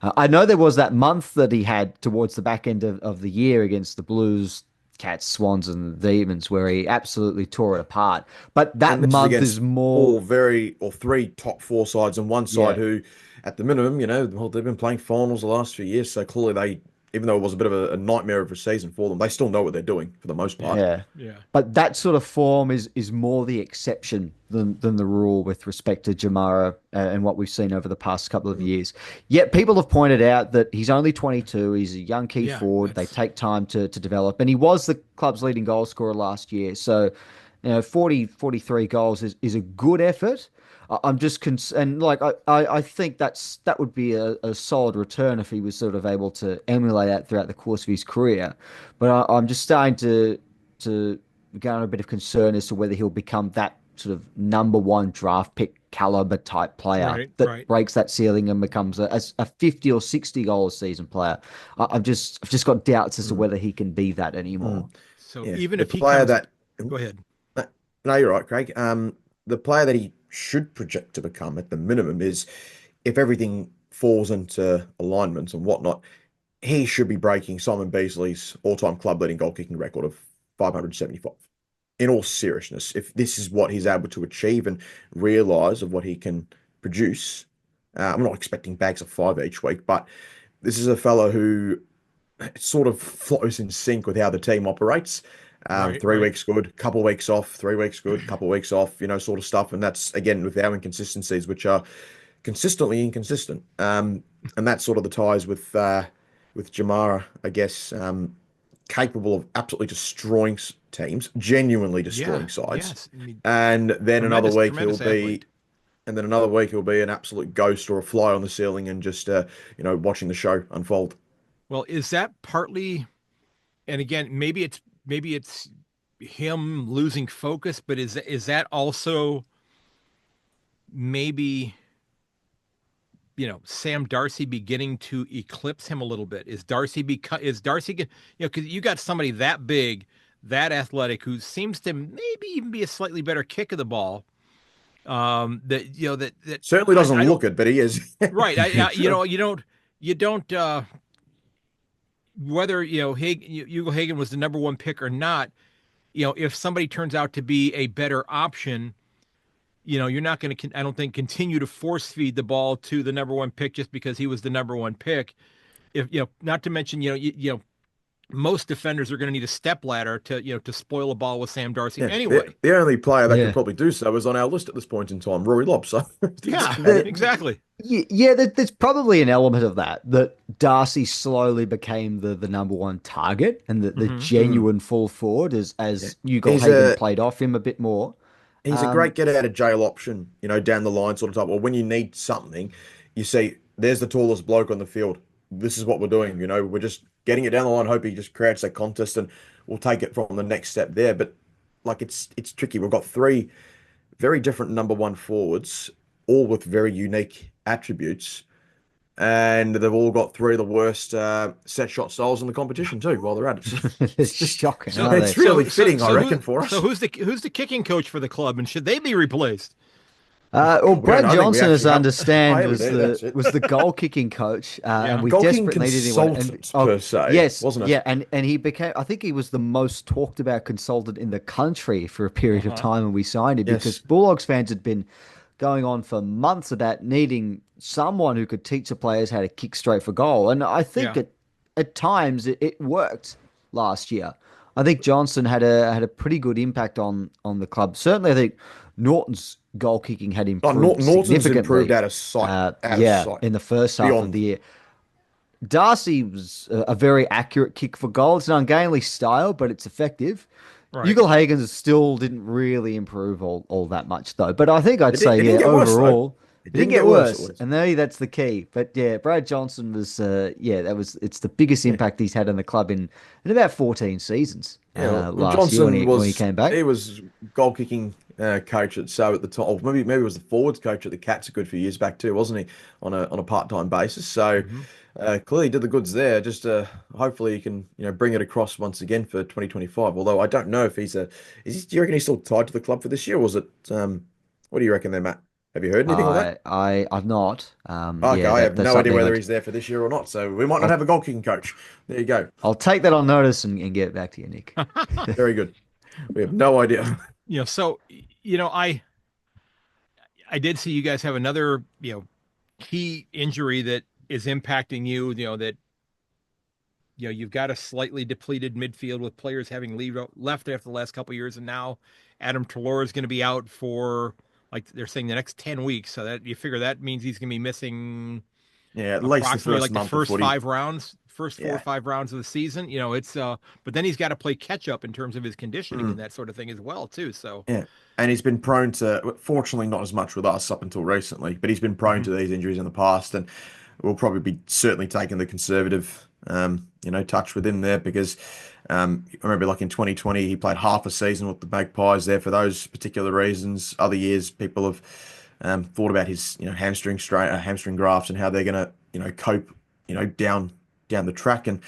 I know there was that month that he had towards the back end of the year against the Blues, Cats, Swans, and the Demons, where he absolutely tore it apart. But that And this is month is against more, three top four sides and one side yeah, who, at the minimum, well, they've been playing finals the last few years. So clearly even though it was a bit of a nightmare of a season for them, they still know what they're doing for the most part. yeah. Yeah. But that sort of form is more the exception than the rule with respect to Jamara and what we've seen over the past couple of Mm. years. Yet people have pointed out that he's only 22. He's a young key Yeah. forward. They That's take time to develop, and he was the club's leading goal scorer last year. So 43 goals is a good effort. I'm just and like I think that would be a solid return if he was sort of able to emulate that throughout the course of his career. But I'm just starting to garner a bit of concern as to whether he'll become that sort of number one draft pick caliber type player Right, that right. breaks that ceiling and becomes a 50 or 60 goal a season player. I've just got doubts as to Mm, whether he can be that anymore. mm. So Yeah, even the if he player comes, that go ahead. no, no, you're right, Craig. The player that he should project to become at the minimum is if everything falls into alignment and whatnot, he should be breaking Simon Beasley's all-time club leading goal kicking record of 575. In all seriousness, if this is what he's able to achieve and realize of what he can produce, I'm not expecting bags of five each week, but this is a fellow who sort of flows in sync with how the team operates. Right, Three right. weeks good, couple weeks off, 3 weeks good, couple weeks off, sort of stuff. And that's again with our inconsistencies, which are consistently inconsistent. And that's sort of the ties with Jamara, I guess, capable of absolutely destroying teams, genuinely Yeah, destroying sides. yes. I mean, And then another tremendous, week he'll tremendous be athlete. and then another week he'll be an absolute ghost or a fly on the ceiling and just watching the show unfold. Well, is that partly, and again, maybe it's him losing focus, but is that also maybe, Sam Darcy beginning to eclipse him a little bit? Is Darcy, because you got somebody that big, that athletic, who seems to maybe even be a slightly better kick of the ball. That Certainly I doesn't don't. look it, but he is. Right. You don't whether Hugo Hagen was the number one pick or not. If somebody turns out to be a better option, you're not going to, I don't think, continue to force feed the ball to the number one pick just because he was the number one pick. If not to mention, most defenders are going to need a step ladder to spoil a ball with Sam Darcy Yeah, anyway. the only player that could Yeah. probably do so is on our list at this point in time, Rory Lobb. So Yeah, exactly. Yeah, there's probably an element of that Darcy slowly became the number one target and the Hmm. Mm, genuine full forward yeah. as Hugo He's Hagen a played off him a bit more. he's a Um, great get out of jail option, down the line sort of type. Or when you need something, you see there's the tallest bloke on the field. This is what we're doing. We're just getting it down the line. Hope he just creates that contest, and we'll take it from the next step there. But like it's tricky. We've got three very different number one forwards, all with very unique attributes. And they've all got three of the worst set shot styles in the competition too. While they're at it, it's it's just shocking, So aren't they? it's really so so fitting, I so reckon, who for so us. who's the kicking coach for the club, and should they be replaced? Well, We don't Brad know. I think we Johnson, as actually I have. Oh, understand, yeah, we was do. the That's it. was the goal kicking coach, and Yeah. we Goalkeeping desperately needed anyone. And consultant per se, yes, wasn't it? yeah, and he became. I think he was the most talked about consultant in the country for a period of Uh-huh. time when we signed him because Yes. Bulldogs fans had been going on for months about needing someone who could teach the players how to kick straight for goal, and I think Yeah. at times it worked last year. I think Johnson had a pretty good impact on the club. Certainly, I think Norton's goal kicking had Oh, improved Norton's improved significantly. out of sight. Out of Yeah, sight. in the first half of the Beyond. year. Darcy was a very accurate kick for goal. It's an ungainly style, but it's effective. Right. Ugle still didn't really improve all that much, though. But I think I'd say, It yeah, didn't get worse though. overall, It it didn't didn't get get worse at worse. least. And maybe that's the key. But yeah, Brad Johnson was, it's the biggest Yeah. impact he's had in the club in about 14 seasons Yeah, well, last year Johnson when he came back. he was goal kicking coach at at the time. Or maybe it was the forwards coach at the Cats a good few years back too, wasn't he? On a part-time basis. So Hmm. clearly did the goods there. Just hopefully he can bring it across once again for 2025. Although I don't know if do you reckon he's still tied to the club for this year, or was it what do you reckon there, Matt? Have you heard anything on that? I've not. Okay, Yeah, I have that's no idea something whether he's there for this year or not. So we might not I'll have a goal kicking coach. There you go. I'll take that on notice and get back to you, Nick. Very good. We have no idea. So I did see you guys have another key injury that is impacting you. That you've got a slightly depleted midfield with players having left after the last couple of years, and now Adam Treloar is going to be out for, like they're saying, the next 10 weeks. So that you figure that means he's going to be missing Yeah, at least the approximately first like the month of first footy. 5 rounds, first 4 or Yeah. 5 rounds of the season. It's but then he's got to play catch up in terms of his conditioning and Mm. that sort of thing as well too. So Yeah. And he's been prone to, fortunately, not as much with us up until recently, but he's been prone mhm. to these injuries in the past, and we'll probably be certainly taking the conservative, touch with him there because I remember like in 2020 he played half a season with the Magpies there for those particular reasons. Other years people have thought about his hamstring grafts and how they're going to cope down the track, and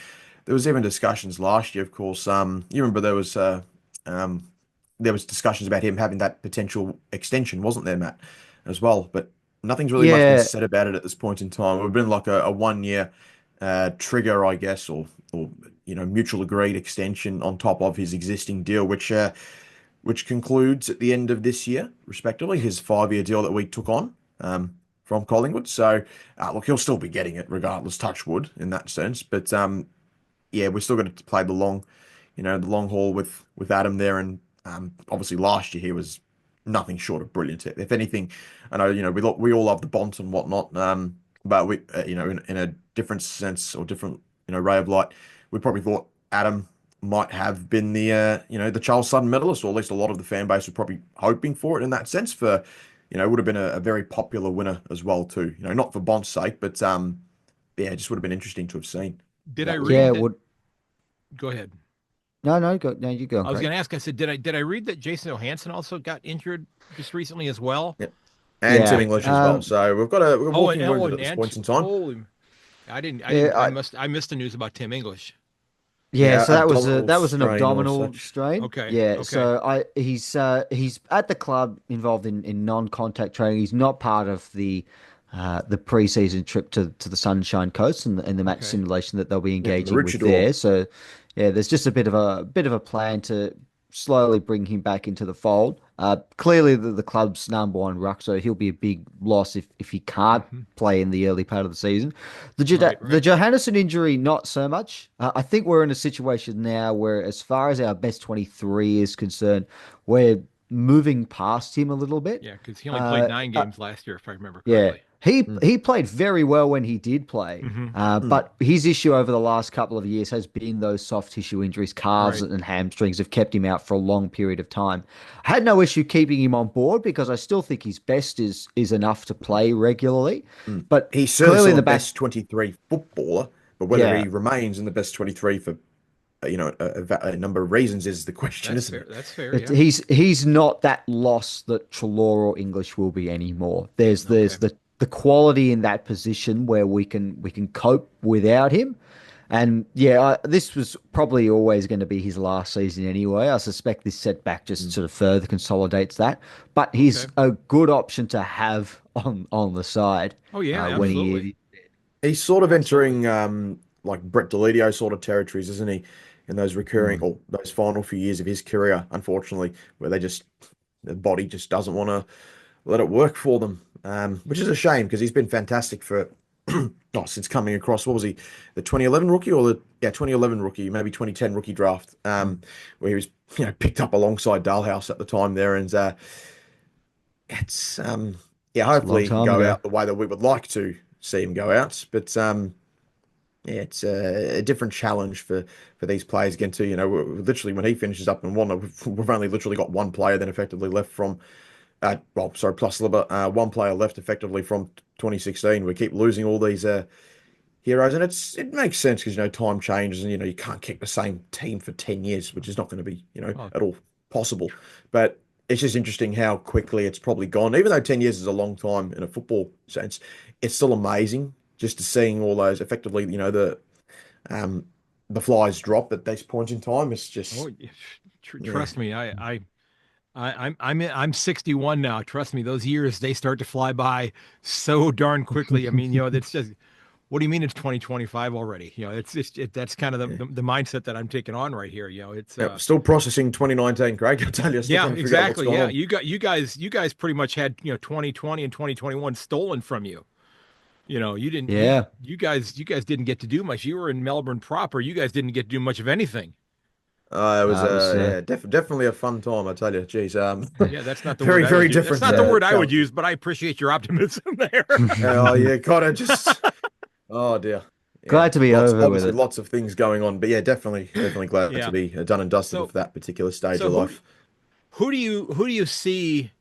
there was even discussions last year, of course. You remember um, there was discussions about him having that potential extension, wasn't there, Matt, as well? But nothing's really much been Yeah, said about it at this point in time. We've been like a 1 year trigger, I guess, or mutual agreed extension on top of his existing deal, which concludes at the end of this year, respectively, his 5 year deal that we took on from Collingwood. So, look, he'll still be getting it regardless, touch wood in that sense. But yeah, we're still going to play the long haul with Adam there, and obviously last year he was nothing short of brilliant. If anything, I know we all love the Bont and whatnot, but we in a different sense or different ray of light, we probably thought Adam might have been the Charles Sutton medalist, or at least a lot of the fan base were probably hoping for it in that sense. For it would have been a very popular winner as well too. Not for Bont's sake, but yeah, it just would have been interesting to have seen Did I that yeah, read it that? would. Go ahead. No, you go on, I was Craig. going to ask. I said, did I read that Jason Johansson also got injured just recently as well? Yeah. And Tim Yeah, English as well. So we're Oh, and walking oh, wounded and, at this and point in time. holy, I didn't. I yeah, didn't. I missed the news about Tim English. yeah. Yeah, So abdominal that was an strain or abdominal such. strain. Okay. Yeah. Okay. So he's at the club involved in non-contact training. He's not part of the preseason trip to the Sunshine Coast and the match Okay. simulation that they'll be Yeah, the engaging with Maroochydore. there. So yeah, there's just a bit of a plan to slowly bring him back into the fold. Clearly the club's number one ruck, so he'll be a big loss if he can't hmm play in the early part of the season. Right. The Right. Johannesson injury, not so much. I think we're in a situation now where, as far as our best 23 is concerned, we're moving past him a little bit. Yeah, because he only played Uh, 9 games last year, if I remember yeah, correctly. Mm, he played very well when he did play, hmm mm. but his issue over the last couple of years has been those soft tissue injuries. Calves Right. and hamstrings have kept him out for a long period of time. I had no issue keeping him on board because I still think his best is enough to play regularly, Mm. but He's certainly clearly still in a the back, best 23 footballer, but whether yeah. he remains in the best 23 for a number of reasons is the question, That's isn't fair. it? That's fair. It, Yeah. he's not that loss that Treloar or English will be anymore. There's Okay. the quality in that position where we can cope without him. And yeah, this was probably always going to be his last season anyway. I suspect this setback just Mm. sort of further consolidates that. But he's Okay. a good option to have on the side Oh yeah. when Absolutely. he. He's sort of Absolutely. entering like Brett Deledio sort of territories, isn't he? In those recurring Mm. or those final few years of his career, unfortunately, where the body just doesn't want to let it work for them, which is a shame because he's been fantastic for since coming across. What was he, the 2011 rookie or the 2011 rookie, maybe 2010 rookie draft, where he was picked up alongside Dalhouse at the time there, and it's yeah, It's a long hopefully he can time go ago. out the way that we would like to see him go out, but yeah, it's a different challenge for these players again too. Literally when he finishes up in one, we've only literally got one player then effectively left from. Well, sorry, plus one player left effectively from 2016. We keep losing all these heroes, and it makes sense because time changes, and you can't keep the same team for 10 years, which is not going to be Oh, at all possible. But it's just interesting how quickly it's probably gone. Even though 10 years is a long time in a football sense, it's still amazing just to seeing all those effectively, um the flies drop at this point in time. It's oh, just yeah, yeah. trust me. I'm 61 now. Trust me, those years they start to fly by so darn quickly. I mean, that's just. What do you mean it's 2025 already? That's kind of Yeah. the mindset that I'm taking on right here. It's Yep, still processing 2019, Craig. I tell you, still yeah, trying to figure out what's exactly. going Yeah, on. you guys pretty much had 2020 and 2021 stolen from you. You didn't Yeah. you guys didn't get to do much. You were in Melbourne proper. You guys didn't get to do much of anything. It was It was yeah, definitely a fun time, I tell you. Geez, Yeah, that's not the word very, I very would use. That's different not the word I would challenges. use, but I appreciate your optimism there. Oh yeah, kind of just oh dear. Yeah, Glad to be lots over with obviously it. lots of things going on, but yeah, definitely glad to Yeah. be done and dusted So with that particular stage so of life. who do you see,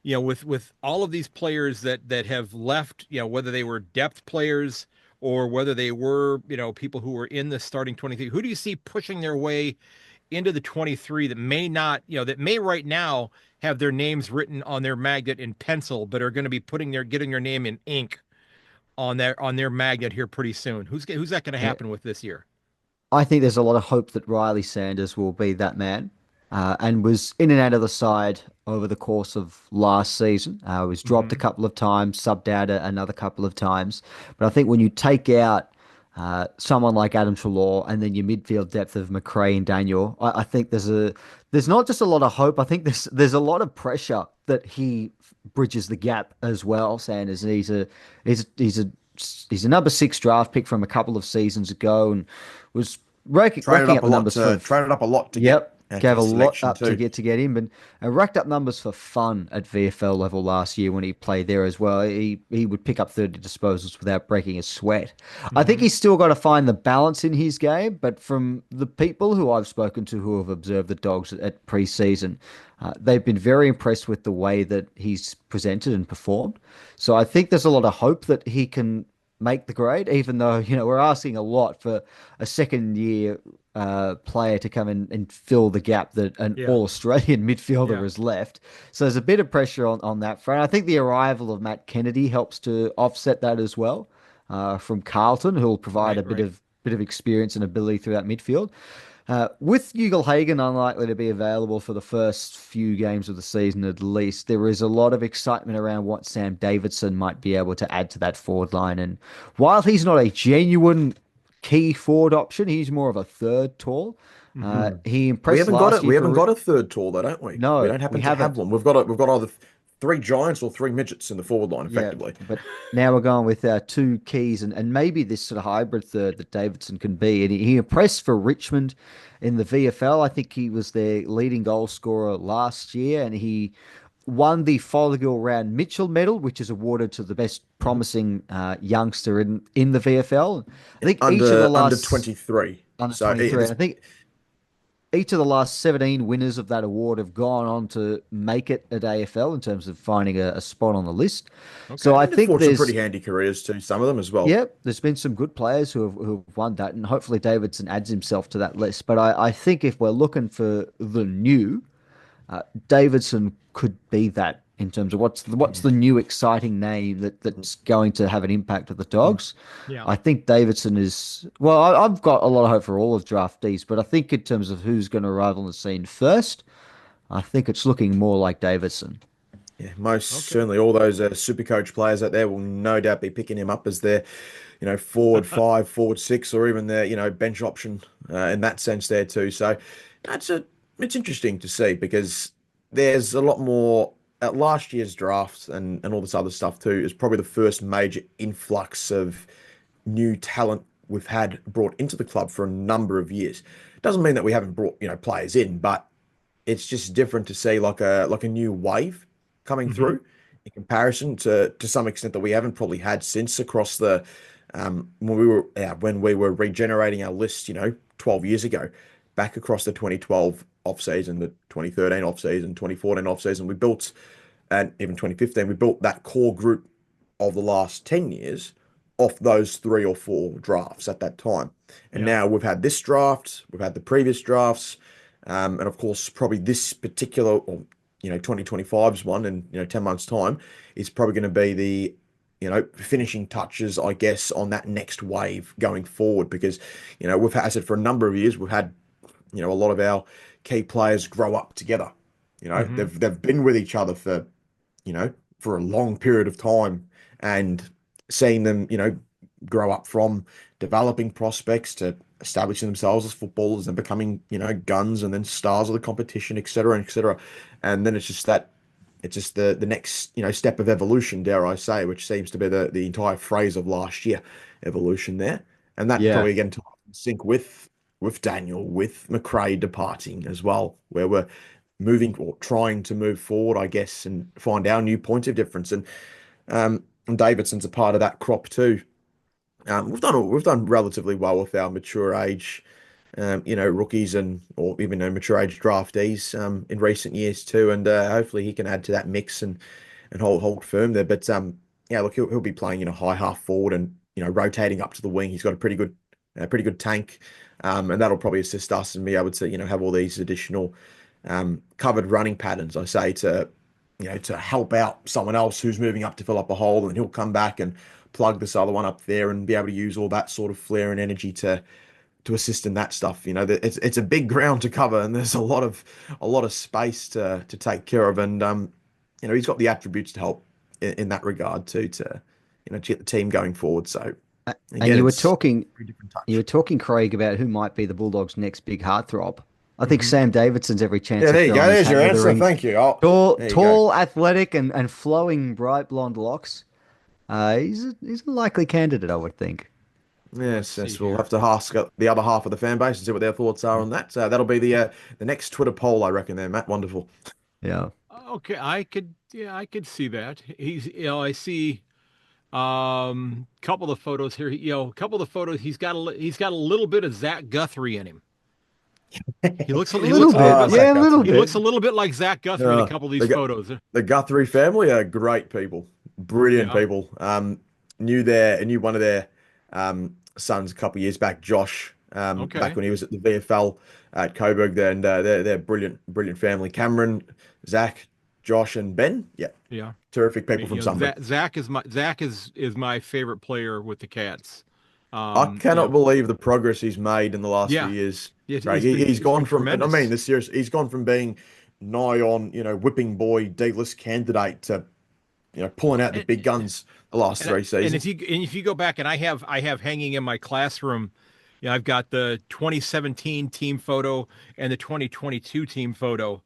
with all of these players that have left, whether they were depth players or whether they were, people who were in the starting 23, who do you see pushing their way into the 23 that may not, that may right now have their names written on their magnet in pencil, but are going to be getting their name in ink on their magnet here pretty soon? Who's that going to Yeah. happen with this year? I think there's a lot of hope that Riley Sanders will be that man, and was in and out of the side over the course of last season. Was dropped a Hmm. couple of times, subbed out another couple of times. But I think when you take out someone like Adam Treloar and then your midfield depth of McRae and Daniel, I think there's not just a lot of hope. I think there's a lot of pressure that he bridges the gap as well. Sanders, and he's a number 6 draft pick from a couple of seasons ago, and was racking up the numbers for. Traded up a lot to get Yep, gave a his lot selection up to too. get him, and racked up numbers for fun at VFL level last year when he played there as well. He would pick up 30 disposals without breaking a sweat. I think Hmm. he's still got to find the balance in his game, but from the people who I've spoken to who have observed the Dogs at pre-season, they've been very impressed with the way that he's presented and performed. So I think there's a lot of hope that he can make the grade, even though, we're asking a lot for a second year player to come in and fill the gap that an Yeah. all Australian midfielder Yeah. has left. So there's a bit of pressure on that front. I think the arrival of Matt Kennedy helps to offset that as well, from Carlton, who'll provide Right. a Right. bit of experience and ability through that midfield. With Hagen unlikely to be available for the first few games of the season at least, there is a lot of excitement around what Sam Davidson might be able to add to that forward line. And while he's not a genuine key forward option, he's more of a third tall. Hmm. He impressed last year We haven't for. got a third tall though, don't we? We No, don't we happen to have haven't. one. We've got either three giants or three midgets in the forward line, Yeah, effectively. but now we're going with our two keys, and maybe this sort of hybrid third that Davidson can be. And he impressed for Richmond in the VFL. I think he was their leading goal scorer last year, and he won the Fothergill Round Mitchell Medal, which is awarded to the best promising youngster in the VFL. I think each of the Under last 23. under So 23, and I think each of the last 17 winners of that award have gone on to make it at AFL in terms of finding a spot on the list. So Okay. I and they've think forged some pretty there's, handy careers too, some of them as well. yeah, there's been some good players who've won that, and hopefully Davidson adds himself to that list. But I think if we're looking for the new, Davidson could be that in terms of what's the new exciting name that's going to have an impact at the Dogs. Yeah. I think Davidson is well. I've got a lot of hope for all of draftees, but I think in terms of who's going to arrive on the scene first, I think it's looking more like Davidson. Yeah, most Okay. certainly all those super coach players out there will no doubt be picking him up as their, forward five, forward six, or even their, bench option in that sense there too. So that's it's interesting to see because there's a lot more at last year's draft and all this other stuff too is probably the first major influx of new talent we've had brought into the club for a number of years. Doesn't mean that we haven't brought, players in, but it's just different to see like a new wave coming Hmm. through in comparison to some extent that we haven't probably had since across the when we were regenerating our list, 12 years ago, back across the 2012 off season, the 2013 off season, 2014 off season, we built, and even 2015, we built that core group of the last 10 years off those three or four drafts at that time. And Yeah. now we've had this draft, we've had the previous drafts, and of course, probably this particular, or 2025's one, in 10 months' time, is probably going to be the finishing touches, I guess, on that next wave going forward. Because we've had, as I said, for a number of years, we've had a lot of our key players grow up together. Hmm. They've been with each other for for a long period of time, and seeing them grow up from developing prospects to establishing themselves as footballers and becoming guns and then stars of the competition, etc., etc. And then it's just the next step of evolution, dare I say, which seems to be the entire phrase of last year, evolution there. And that Yeah. probably again to sync with Daniel, with McRae departing as well, where we're moving or trying to move forward, I guess, and find our new point of difference. And Davidson's a part of that crop too. We've done relatively well with our mature age, rookies or even mature age draftees in recent years too, and hopefully he can add to that mix and hold firm there. But yeah, look, he'll be playing high half forward and rotating up to the wing. He's got a pretty good tank, and that'll probably assist us and be able to have all these additional covered running patterns. I say to help out someone else who's moving up to fill up a hole, and he'll come back and plug this other one up there and be able to use all that sort of flair and energy to assist in that stuff. It's a big ground to cover, and there's a lot of space to take care of, and he's got the attributes to help in that regard too, to get the team going forward. So And again, you were it's talking, a very different you were touch. talking, Craig, about who might be the Bulldogs' next big heartthrob. I think Hmm. Sam Davidson's every chance Yeah, of there you go. throwing his There's hat your into the answer. ring. Thank you. Oh, Tall, there you go. tall, athletic, and flowing bright blonde locks. He's a likely candidate, I would think. Let's Yes, see yes. We'll here. have to ask the other half of the fan base and see what their thoughts are on that. That'll be the next Twitter poll, I reckon. There, Matt. Wonderful. Yeah. Okay, I could see that. I see couple of photos here. A couple of photos. He's got a little bit of Zach Guthrie in him. A little bit. Ah, Yeah, Zach a little He Guthrie. looks bit. a little bit like Zach Guthrie in a Uh, couple of these the Gu- photos. the Guthrie family are great people, brilliant Yeah. people. Knew one of their sons a couple of years back, Josh. Back Okay. when he was at the VFL at Coburg, there, and they're brilliant, brilliant family. Cameron, Zach, Josh, and Ben. Yeah, Yeah. terrific I people mean, from Sunbury. Zach is my favorite player with the Cats. I cannot believe the progress he's made in the last few Yeah. years, Craig. He's been He's he's gone been from, and I mean tremendous. this serious, he's gone from being nigh on, whipping boy, D-list candidate to, pulling out the And big guns the last three seasons. if you go back and I have hanging in my classroom, I've got the 2017 team photo and the 2022 team photo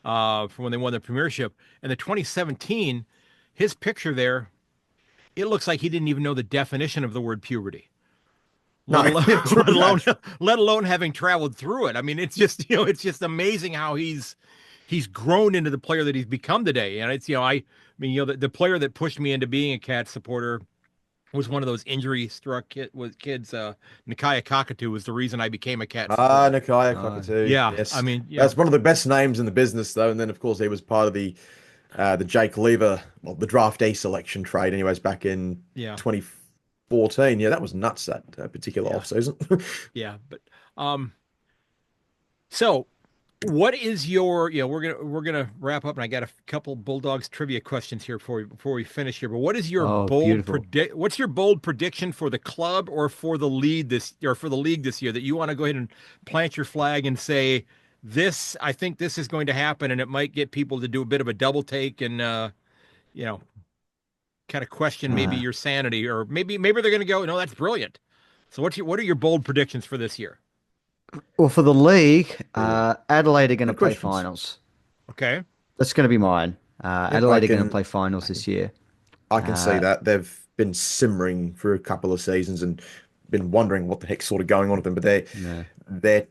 from when they won the premiership. And the 2017, his picture there, it looks like he didn't even know the definition of the word puberty, No, let alone let true alone that. let alone having traveled through it. I mean, it's just it's just amazing how he's grown into the player that he's become today. And it's I mean the player that pushed me into being a Cat supporter was one of those injury struck kids. Nikaya Kakatu was the reason I became a Cat Ah, supporter. Nakaya Uh, Cockatoo. Yeah, I Yes. mean, That's one of the best names in the business, though. And then, of course, he was part of the Jake Lever, well, the draftee selection trade, anyways, back in yeah, 2014. Yeah, that was nuts, that particular yeah, offseason. yeah. But so what is your we're gonna wrap up, and I got a couple Bulldogs trivia questions here before we finish here. But what is your oh, bold beautiful. predict? What's your bold prediction for the club or for the lead for the league this year that you want to go ahead and plant your flag and say this? I think this is going to happen, and it might get people to do a bit of a double take and you know kind of question maybe Uh, your sanity, or maybe they're going to go, no, that's brilliant. So what are your bold predictions for this year? well, for the league, Brilliant. Adelaide are going to Good play questions. finals. Okay. That's going to be mine. Yep, Adelaide are going to play finals I this can, year. I can see Uh, that. They've been simmering for a couple of seasons and been wondering what the heck's sort of going on with them, but yeah, they're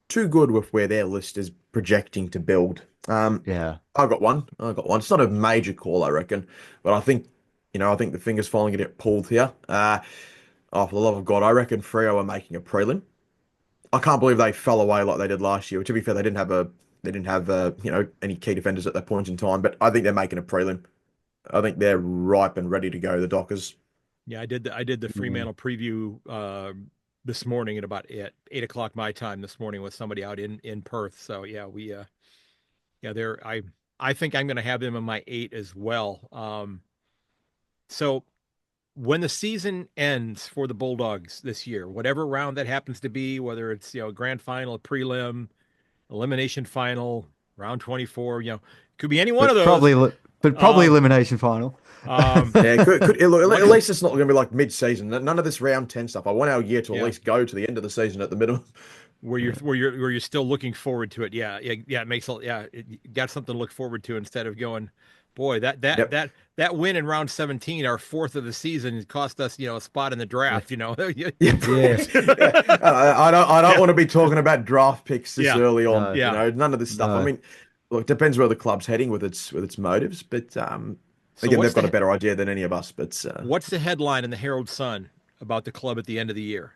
too good with where their list is projecting to build. yeah. I got one. I got one. It's not a major call, I reckon, but I think the finger's finally going to get pulled here. For the love of God, I reckon Freo are making a prelim. I can't believe they fell away like they did last year. To be fair, they didn't have any key defenders at that point in time, but I think they're making a prelim. I think they're ripe and ready to go. The Dockers. Yeah, I did the Mm. Fremantle preview this morning at about 8 o'clock my time this morning with somebody out in Perth. So yeah, we yeah, they're I think I'm going to have them in my 8 as well. So when the season ends for the Bulldogs this year, whatever round that happens to be, whether it's grand final, prelim, elimination final, round 24, could be any one of But those. probably Um, elimination final. um, Yeah, look, what at least it's not going to be like mid-season. None of this round 10 stuff. I want our year to at yeah, least go to the end of the season at the minimum. Yeah. where you're still looking forward to it. Yeah, yeah, yeah. It makes you got something to look forward to instead of going, boy, Yep. that win in round 17, our fourth of the season, cost us a spot in the Yeah. draft. Yeah. Yeah. Yeah. I don't Yeah, want to be talking about draft picks this yeah, early on. No. yeah. None of this stuff. I No. mean, look, it depends where the club's heading with its motives, but So again, they've got a better idea than any of us. But what's the headline in the Herald Sun about the club at the end of the year.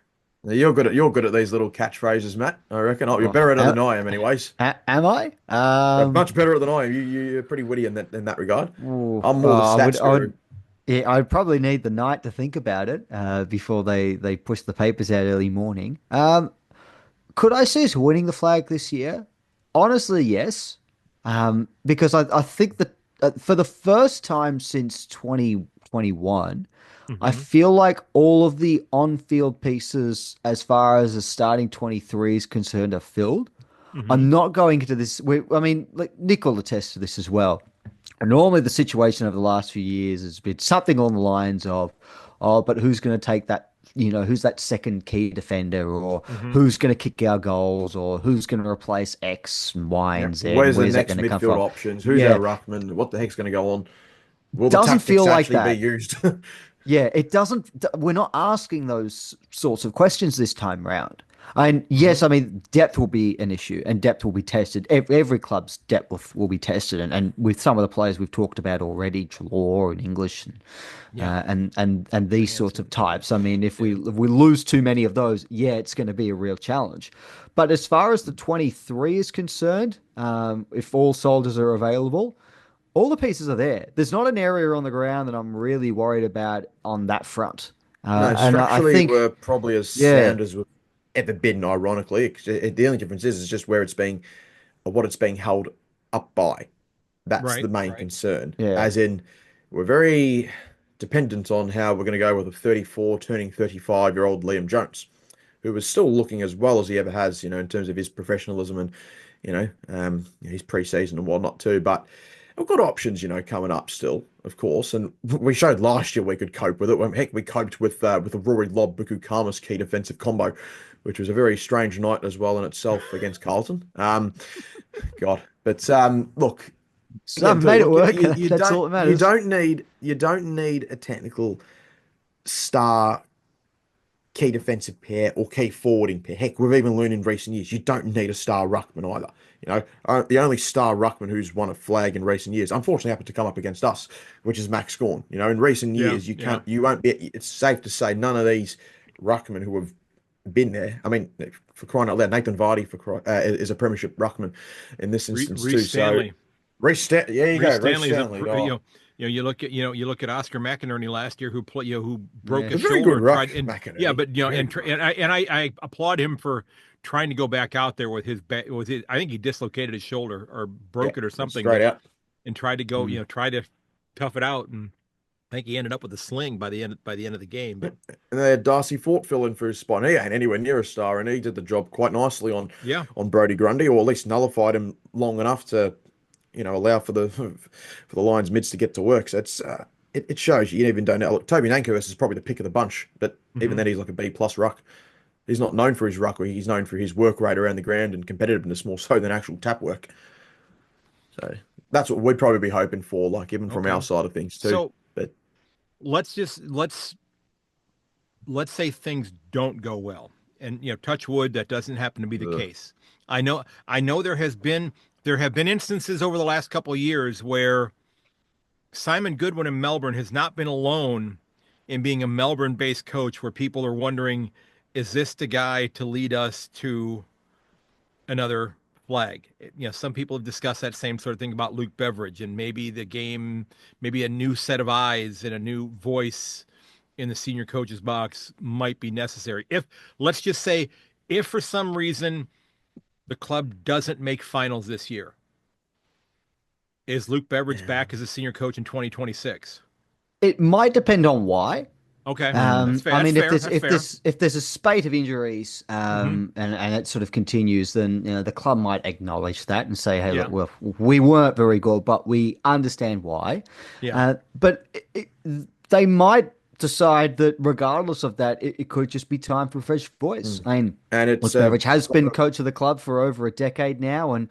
Now, you're good at these little catchphrases, Matt. I reckon. Oh, you're Oh, better at it than I am, anyways. am I? Much better than I am. You're pretty witty in that regard. Ooh, I'm more the stats I guru. would, yeah, I'd probably need the night to think about it before they push the papers out early morning. Could I see us winning the flag this year? Honestly, yes. Because I think that for the first time since 2021, I Hmm. feel like all of the on-field pieces, as far as the starting 23 is concerned, are filled. Hmm. I'm not going into this. I mean, like Nick will attest to this as well. And normally, the situation over the last few years has been something along the lines of, "Oh, but who's going to take that? Who's that second key defender, or Hmm. who's going to kick our goals, or who's going to replace X and Y Yeah. and Z, and Where's the where's that next going to come midfield from?" options? Who's our Yeah, ruckman? What the heck's going to go on? Will the doesn't feel tactics like actually be that. used? Yeah, it doesn't. We're not asking those sorts of questions this time round. And Hmm. yes, I mean, depth will be an issue and depth will be tested. Every club's depth will be tested. And with some of the players we've talked about already, Trelaw and English and Yeah. these sorts of Johansson. Yeah. types. I mean, if we Yeah. if we lose too many of those, yeah, it's going to be a real challenge. But as far as the 23 is concerned, if all soldiers are available, all the pieces are there. There's not an area on the ground that I'm really worried about on that front. No, And I structurally, we're think, probably as yeah, sound as we've ever been, ironically. The only difference is just where it's being, or what it's being held up by. That's Right. the main Right. concern. yeah, As in, we're very dependent on how we're going to go with a 34, turning 35-year-old Liam Jones, who is still looking as well as he ever has, in terms of his professionalism and, his preseason and whatnot too. But we've got options, coming up still, of course. And we showed last year we could cope with it. Well, heck, we coped with the Rory Lobb Buku Khamis key defensive combo, which was a very strange night as well in itself against Carlton. God, but look, so again I've too, made it look, work. you That's don't all that you matters. don't need you don't need a technical star key defensive pair or key forwarding pair. Heck, we've even learned in recent years you don't need a star ruckman either. The only star ruckman who's won a flag in recent years, unfortunately, happened to come up against us, which is Max Scorn. In recent Yeah. years, Yeah. you won't be. It's safe to say none of these ruckmen who have been there. I mean, for crying out loud, Nathan Vardy is a premiership ruckman in this instance Reece too. So Stanley. There you Reece go, Reece Stanley is Stanley. Oh, you look at Oscar McInerney last year who broke Yeah. a a very good shoulder ruck, tried and yeah McInerney. but Very good ruck. I applaud him for trying to go back out there with his I think he dislocated his shoulder or Yeah, broke it or went something straight but out. and tried to go Mm. try to tough it out and I think he ended up with a sling by the end of the game Yeah. but And they had Darcy Fort fill in for his spot. And he ain't anywhere near a star, and he did the job quite nicely yeah. on Brody Grundy, or at least nullified him long enough to, allow for the for the Lions mids to get to work. So it shows you even don't know. Look, Toby Nankervis is probably the pick of the bunch, but even Hmm. then he's like a B plus ruck. He's not known for his ruck, he's known for his work rate around the ground and competitiveness more so than actual tap work. So that's what we'd probably be hoping for, like even from our Okay, side of things too. so But let's say things don't go well and touch wood that doesn't happen to be the ugh. case. I know there have been instances over the last couple of years where Simon Goodwin in Melbourne has not been alone in being a Melbourne based coach where people are wondering, is this the guy to lead us to another flag? Some people have discussed that same sort of thing about Luke Beveridge and maybe the game, maybe a new set of eyes and a new voice in the senior coach's box might be necessary. If let's just say, if for some reason the club doesn't make finals this year, is Luke Beveridge Yeah. back as a senior coach in 2026? It might depend on why. Okay, Mm. that's fair. I That's mean, if fair. there's That's if fair. there's if there's a spate of injuries, Hmm. and it sort of continues, then the club might acknowledge that and say, "Hey, look, Yeah, well, we weren't very good, but we understand why." yeah. But they might decide that regardless of that, it could just be time for a fresh voice. Mm. I mean, And it's Luke Beveridge has been coach of the club for over a decade now, and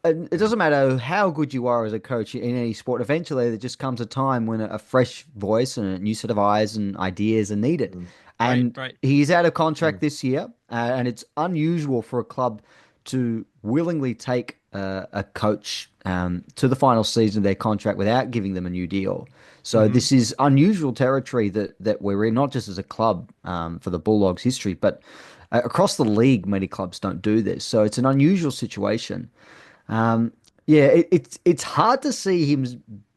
it doesn't matter how good you are as a coach in any sport. Eventually, there just comes a time when a fresh voice and a new set of eyes and ideas are needed. mm, Right, And right. he's out of contract mm, this year, and it's unusual for a club to willingly take a coach to the final season of their contract without giving them a new deal. So Mhm. this is unusual territory that we're in, not just as a club for the Bulldogs' history, but across the league. Many clubs don't do this, so it's an unusual situation. Um, yeah, it's hard to see him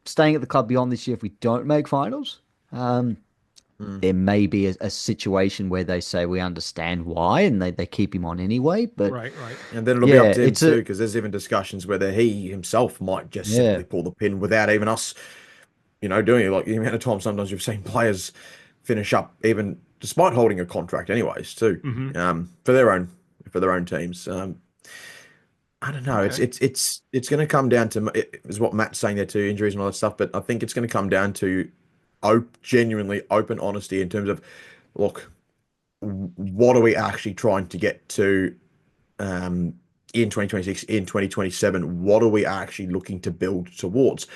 staying at the club beyond this year if we don't make finals. Um, Mm. there may be a situation where they say we understand why and they keep him on anyway. But Right, right. And then it'll be up yeah, to him it's too, a because there's even discussions whether he himself might just yeah, simply pull the pin without even us, doing it. Like the amount of times sometimes you've seen players finish up even despite holding a contract, anyways, too, Mhm. for their own teams. I don't know. It's Okay. it's it's it's going to come down to is what Matt's saying there too, injuries and all that stuff. But I think it's going to come down to genuinely open honesty in terms of, look, what are we actually trying to get to um, in 2026, in 2027? What are we actually looking to build towards?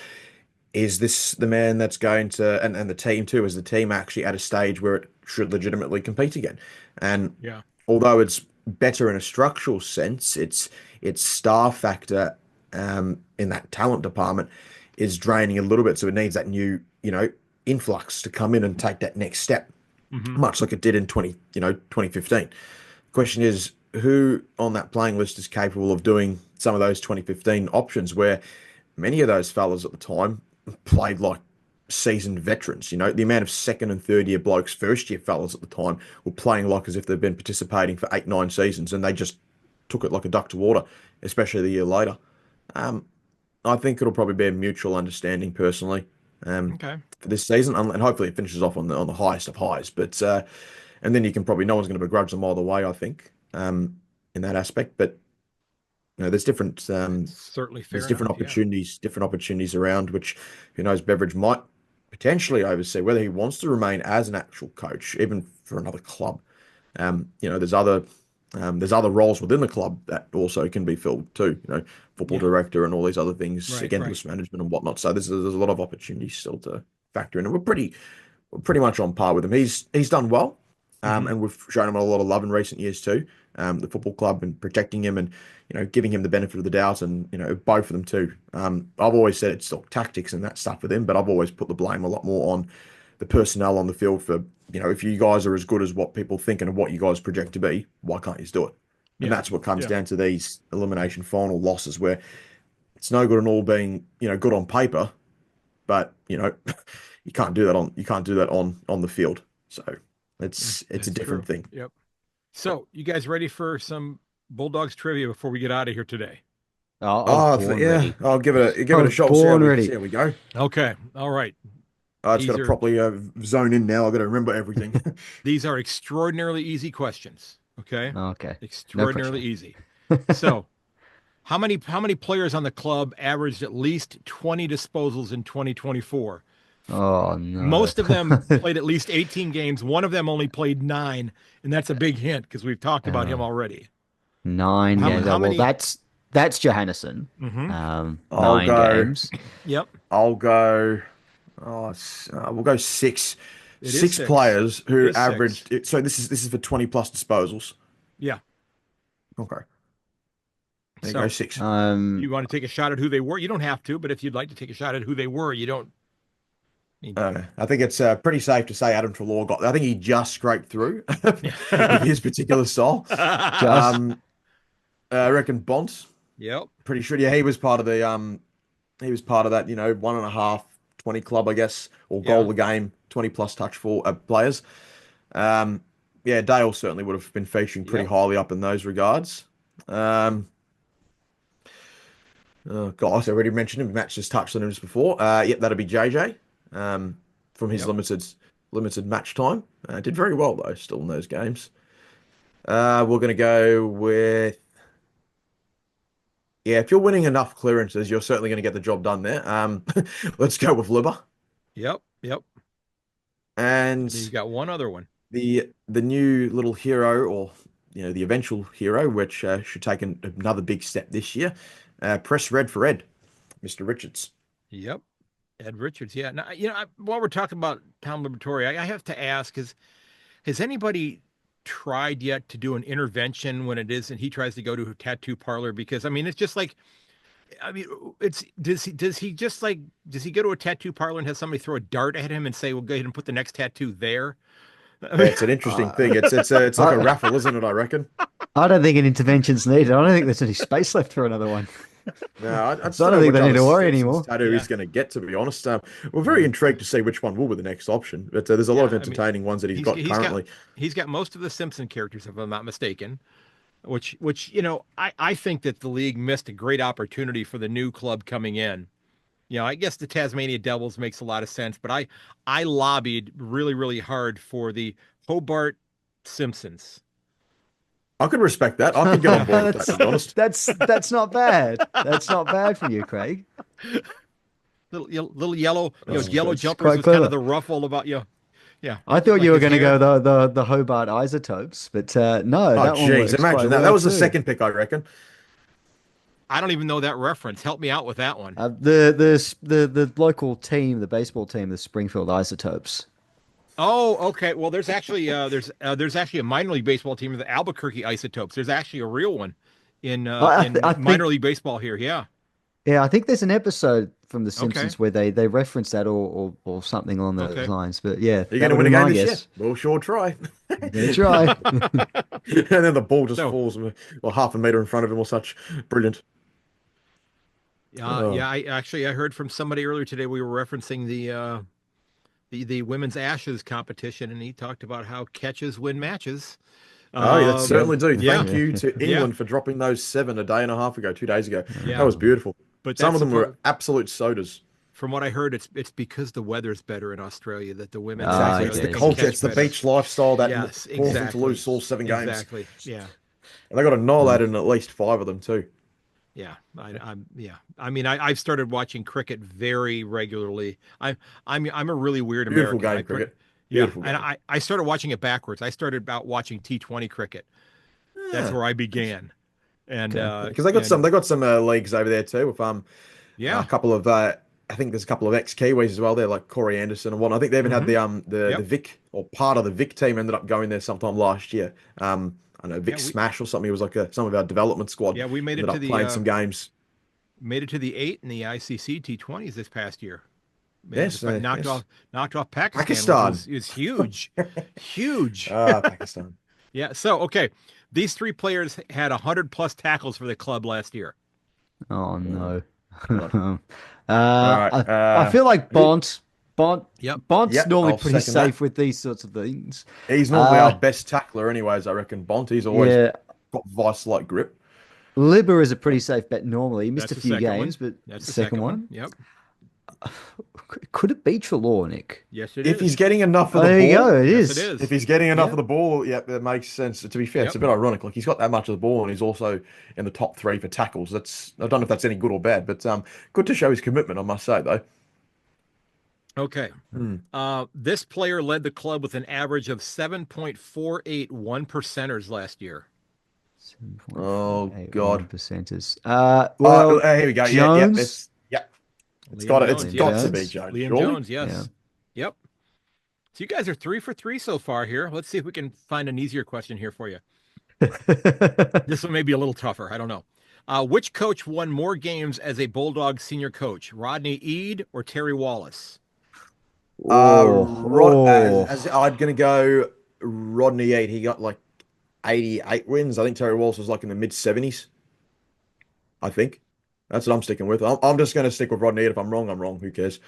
Is this the man that's going to, and the team too, is the team actually at a stage where it should legitimately compete again? And Yeah. although it's better in a structural sense, its star factor in that talent department is draining a little bit. So it needs that new, influx to come in and take that next step, Mhm. much like it did in 2015. Question is, who on that playing list is capable of doing some of those 2015 options where many of those fellas at the time played like seasoned veterans? The amount of second and third year blokes, first year fellas at the time were playing like as if they've been participating for 8, 9 seasons, and they just took it like a duck to water, especially the year later. Um, I think it'll probably be a mutual understanding personally, Okay. for this season, and hopefully it finishes off on the highest of highs. But and then you can probably no one's going to begrudge them either way, I think, in that aspect. But there's different That's certainly there's fair enough. Yeah. different opportunities around which who knows Beveridge might potentially oversee whether he wants to remain as an actual coach, even for another club. There's other roles within the club that also can be filled too. Football Yeah. director and all these other things, Right, again, right. list management and whatnot. So there's a lot of opportunities still to factor in, and we're pretty much on par with him. He's done well, Mhm. and we've shown him a lot of love in recent years too. The football club and protecting him and giving him the benefit of the doubt, and both of them too. I've always said it's all tactics and that stuff with him, but I've always put the blame a lot more on the personnel on the field for if you guys are as good as what people think and what you guys project to be, why can't you do it? And Yeah. that's what comes Yeah. down to these elimination final losses where it's no good and all being good on paper, but you can't do that on the field. So it's a That's different true. thing. Yep. So, you guys ready for some Bulldogs trivia before we get out of here today? I was Oh born yeah, ready. I'll give I it a was shot. See how born we see ready. how we go. Okay. All right. I just got These to are properly zone in now. I got to remember everything. these are extraordinarily easy questions. Okay. Okay, no Extraordinarily pressure. easy. So, how many players on the club averaged at least 20 disposals in 2024? Oh no. Most of them played at least 18 games. One of them only played 9, and that's a big hint because we've talked about him Uh, already. nine How games. Oh, how well, many? that's Johannesson. Mm-hmm. I'll Nine go. games. Yep. I'll go. We'll go six. It is Six 6. players It who is 6. averaged. So this is for 20 plus disposals. Yeah. Okay, there you go. So, Six. you want to take a shot at who they were? You don't have to, but if you'd like to take a shot at who they were, you don't need to. I think it's pretty safe to say Adam Treloar got. I think he just scraped through with Yeah. his particular style. Just Um, I reckon Bont. Yep. Pretty sure. Yeah, he was part of that. 1.5 20 club, I guess, or Yeah. goal a game, 20 plus touch for players. Um, yeah, Dale certainly would have been featuring pretty Yep. highly up in those regards. Um, oh gosh, I already mentioned him. Matt's just touched on him just before. Yep, that'd be JJ. Um, from his Yep. limited match time. Did very well though, still in those games. We're gonna go with yeah. If you're winning enough clearances, you're certainly gonna get the job done there. Let's go with Libba Yep. Yep. and Then you've got one other one. the new little hero, or the eventual hero, which should take another big step this year. Press red for Ed, Mr. Richards. Yep. Ed Richards. Yeah. Now, while we're talking about Tom Liberatore, I have to ask, has anybody tried yet to do an intervention when it is and he tries to go to a tattoo parlor? Because I mean, it's just like I mean, it's does he just like does he go to a tattoo parlor and have somebody throw a dart at him and say, "Well, go ahead and put the next tattoo there"? I Yeah, mean, it's an interesting thing. Uh, It's like a I, raffle, isn't it? I reckon. I don't think an intervention's needed. I don't think there's any space left for another one. No, I just So I don't don't know think which they need other to worry Simpsons anymore. tattoo yeah, he's going to get, to be honest. We're very intrigued to see which one will be the next option, but there's a lot yeah. of I mean, entertaining ones that he's he's got he's got currently. he's got most of the Simpson characters, if I'm not mistaken. Which I think that the league missed a great opportunity for the new club coming in. I guess the Tasmania Devils makes a lot of sense, but I lobbied really, really hard for the Hobart Simpsons. I could respect that. I could get on Yeah. board with that, to be honest. That's not bad. That's not bad for you, Craig. Little yellow, yellow It's jumpers quite with kind of clever. the ruffle about yeah, I thought like you were his going to go hair. the Hobart Isotopes, but no, Oh, that one geez, works quite imagine that. That well was the too. second pick, I reckon. I don't even know that reference. Help me out with that one. The local team, the baseball team, the Springfield Isotopes. Oh, okay. Well, there's actually a minor league baseball team, the Albuquerque Isotopes. There's actually a real one in I minor think league baseball here. Yeah. yeah, I think there's an episode from The Okay. Simpsons where they reference that or something along those Okay. lines. But yeah, Are you going that to would win be a game my this year? guess. We'll sure try. I'm gonna try. And then the ball just So, falls, well, half a meter in front of him or such. Brilliant. Oh, yeah, I heard from somebody earlier today. We were referencing the women's ashes competition, and he talked about how catches win matches. oh, yeah, that certainly do. Yeah, Thank you to yeah, England for dropping those seven a day and a half ago, 2 days ago. That yeah. was beautiful. But Some that's of them were absolute sodas. from what I heard. It's because the weather's better in Australia that the women in Ah, Exactly. It's Australia the okay, can culture, sure. catch it's the better. beach lifestyle that Yes, caused them to exactly, lose all 7 games. exactly. Yeah, And they got Mm. annihilated in at least five of them, too. yeah. Yeah. I mean, I've started watching cricket very regularly. I'm a really weird Beautiful American. game, cricket. Yeah, Beautiful and game. I started watching it backwards. I started out watching T20 cricket. That's Yeah. where I began. And Okay. Because they got some leagues over there too with a yeah. couple of I think there's a couple of ex-Kiwis as well there, like Corey Anderson and whatnot. I think they even had Hmm. the Yep. Vic, or part of the Vic team ended up going there sometime last year. I don't know, Yeah, Vic Smash or something. It was like some of our development squad we made it ended to up playing some games. the 8 in the ICC T20s this past year. Man, Yes, just about yes. knocked off Pakistan, which Pakistan. is huge. Huge. Pakistan. Yeah. So, okay. These three players had 100 plus tackles for the club last year. Oh Oh, no. God. All right. I feel like Who- Yep. Bont's Yep, normally I'll pretty second that. safe with these sorts of things. He's normally our Uh, best tackler, anyways. I reckon Bont. He's always yeah, got vice-like grip. Libba is a pretty safe bet normally. He missed That's a the few second games, one. but That's the the second second one. one, Yep. could it be Trelaw, Nick? Yes, it If is. he's getting enough Oh, of the there you ball, go. It Yes, it is. if is. he's getting enough Yeah. of the ball, yeah, that makes sense. To be fair, it's Yep. a bit ironic. Like he's got that much of the ball, and he's also in the top three for tackles. I don't know if that's any good or bad, but good to show his commitment, I must say, though. Okay. Hmm. This player led the club with an average of 7.481 percenters last year. Oh 7.481 God. percenters. Oh, here we go. Jones. It's Liam got Jones, it's Liam got to Jones. be Jones. Liam Surely? Jones, yes. Yep. So you guys are 3 for 3 so far here. Let's see if we can find an easier question here for you. Yeah. This one may be a little tougher. I don't know. Which coach won more games as a Bulldog senior coach, Rodney Eade or Terry Wallace? I'm gonna go Rodney Eade. He got like 88 wins. I think Terry Walsh was like in the mid 70s. I think that's what I'm sticking with. I'm just gonna stick with Rodney Eade. If I'm wrong, I'm wrong. Who cares?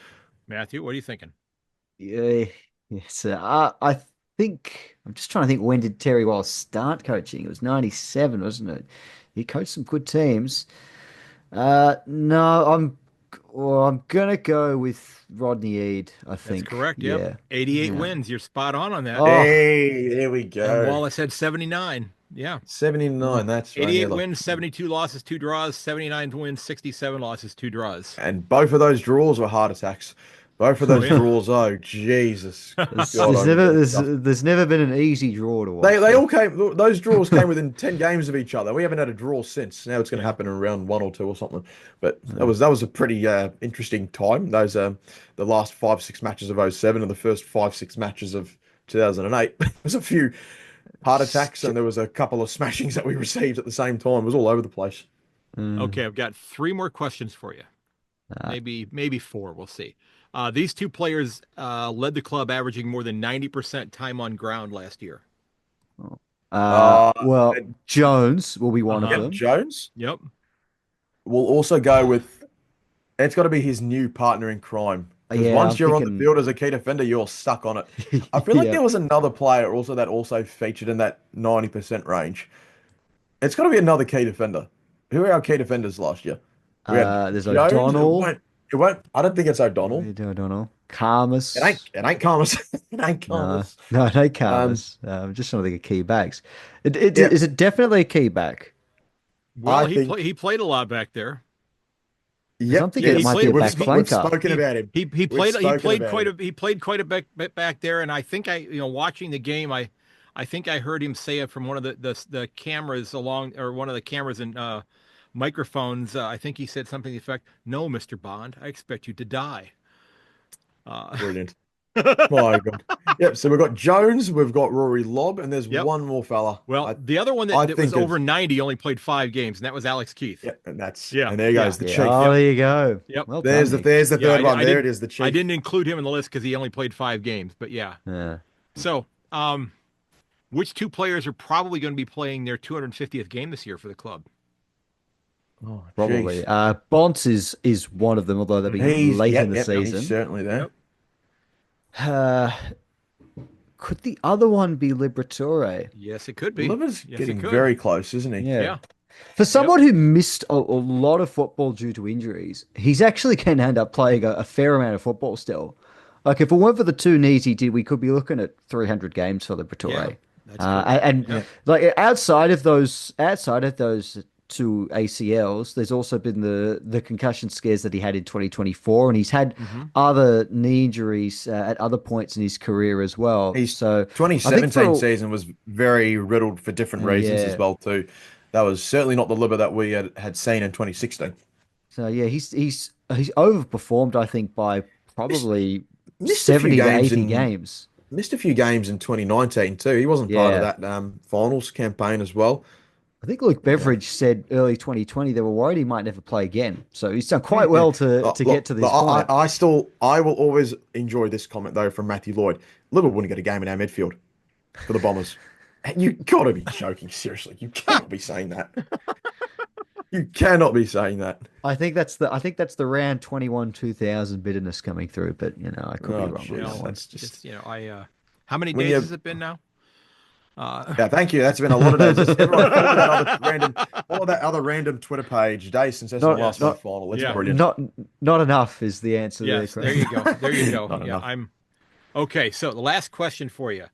Matthew, what are you thinking? Yeah, yes. I think I'm just trying to think, when did Terry Wallace start coaching? It was 97, wasn't it? He coached some good teams. No, I'm gonna go with Rodney Eade, I That's think. correct. Yep. Yeah. 88 Yeah. wins. You're spot on that. Oh, Hey, there we And go. Wallace had 79. Yeah. 79. That's right. 88 Yeah, like, wins, 72 losses, 2 draws, 79 wins, 67 losses, 2 draws. and both of those draws were heart attacks. Both of Oh, those yeah. draws. Oh, Jesus. there's, God, there's I'm never getting there's, stuffed. there's never been an easy draw to They watch. they all came. Those draws came within 10 games of each other. We haven't had a draw since. Now it's going to Yeah. happen in round one or two or something. But that was a pretty interesting time. Those the last 5-6 matches of '07 and the first 5-6 matches of 2008. There was a few heart attacks and there was a couple of smashings that we received at the same time. It was all over the place. Okay, I've got 3 more questions for you. Maybe 4. We'll see. These 2 players led the club, averaging more than 90% time on ground last year. Well, Jones will be one of Yep, them. Jones. Yep. We'll also go with it's got to be his new partner in crime. Because Yeah, once I'm you're on the thinking. field as a key defender, you're stuck on it. I feel like Yeah. there was another player also that also featured in that 90% range. It's got to be another key defender. Who were our key defenders last year? We had There's Jones. O'Donnell. It won't. I don't think it's O'Donnell. We do O'Donnell. Karmas. It ain't Carlos. It ain't No, Carlos. no, no Um, Karmas. Just trying to think of key backs. yeah, Is it definitely a key back? Well, I think. he played a lot back there. Because I'm Yep. thinking Yeah, it might be a back we've flanker. spoken about him. He We've spoken played about him. he played quite a bit back there, and I think watching the game, I think I heard him say it from one of the cameras along, or one of the cameras and microphones. I think he said something to the effect, "No, Mr. Bond, I expect you to die." Brilliant. My God. Yep. So we've got Jones, we've got Rory Lobb, and there's Yep. one more fella. Well, the other one I that was think it's over 90 only played 5 games, and that was Alex Keith. yeah, and that's Yeah, and there goes the Yeah. chief. Oh, there you go. Yep. Well There's done, the Nick. third one. There it is, the chief. I didn't include him in the list because he only played 5 games, but yeah. Yeah. So, which 2 players are probably going to be playing their 250th game this year for the club? Oh, Probably. jeez. Bonds is one of them, although they'll be late in the No, season. he's certainly there. Yep. Could the other one be Liberatore? Yes, it could be. Liver's Yes, getting it could. very close, isn't he? Yeah. Yeah. For someone who missed a lot of football due to injuries, he's actually going to end up playing a fair amount of football still. Like, if it weren't for the 2 knees he did, we could be looking at 300 games for Liberatore. Yeah, that's true. And Yeah. like outside of those 2 ACLs, there's also been the concussion scares that he had in 2024, and he's had other knee injuries at other points in his career as well. So I think 2017 season was very riddled for different reasons as Yeah. well too. That was certainly not the Liver that we had seen in 2016. So yeah, he's overperformed, I think, by probably Missed a few 70 to games 80 in games. missed a few games in 2019 too. He wasn't part of Yeah. that finals campaign as well. I think Luke Beveridge said early 2020 they were worried he might never play again. So he's done quite well to Look, get to this look, point. I will always enjoy this comment though from Matthew Lloyd. Liverpool wouldn't get a game in our midfield for the Bombers. You gotta be joking, seriously. You cannot be saying that. You cannot be saying that. I think that's the round 21 2000 bitterness coming through, but I could Oh, be wrong. jeez. On that Well, one. That's just how many When days you- has it been now? yeah, thank you. That's been a lot of days. Just everyone follow that other random Twitter page days since that's the last night final. It's Yeah. brilliant. Not enough is the answer Yes, there, there Craig. you go. There you go. Not Yeah, enough. okay. So the last question for you.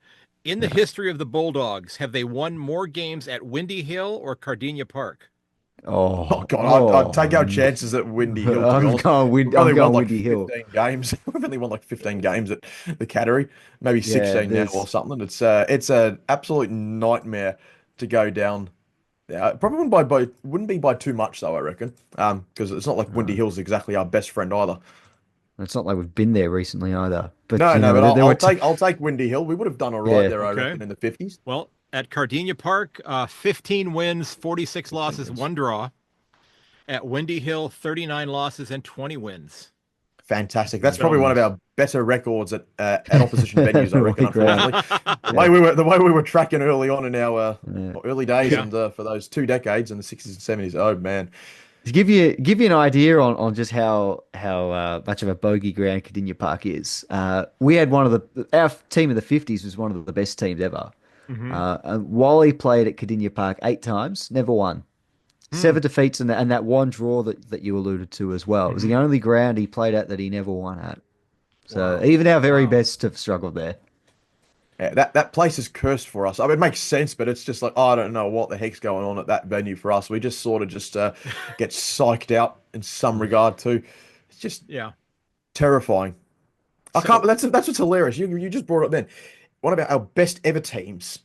In the history of the Bulldogs, have they won more games at Windy Hill or Cardenia Park? Oh God, I'd take our chances at Windy Hill. To be I'm honest. going We've only I'm won going like Windy Hill. 15 games. We've only won like 15 games at the Cattery, maybe Yeah, 16 now there's- or something. It's an absolute nightmare to go down. Yeah, probably wouldn't be by too much though, I reckon. Because it's not like Windy Hill's exactly our best friend either. It's not like we've been there recently either. But No, but there were I'll take Windy Hill. We would have done all right Yeah. there, I Okay. reckon, in the 50s. Well, at Cardenia Park, 15 wins, 46 losses, 1 draw. At Windy Hill, 39 losses and 20 wins. Fantastic. That's probably one of our better records at opposition venues, I reckon. Right ground. Unfortunately, the way we were tracking early on in our early days Yeah. and for those 2 decades in the 60s and 70s. Oh man, To give you an idea on just how much of a bogey ground Cardinia Park is, we had our team of the 50s was one of the best teams ever. And Wally played at Cardinia Park 8 times, never won. 7 defeats and that 1 draw that you alluded to as well. It was the only ground he played at that he never won at. So even our very best have struggled there. yeah, that place is cursed for us. I mean, it makes sense, but it's just like I don't know what the heck's going on at that venue for us. We just sort of just get psyched out in some regard too. It's just terrifying. I can't. That's what's hilarious. You just brought it up then. One of our best ever teams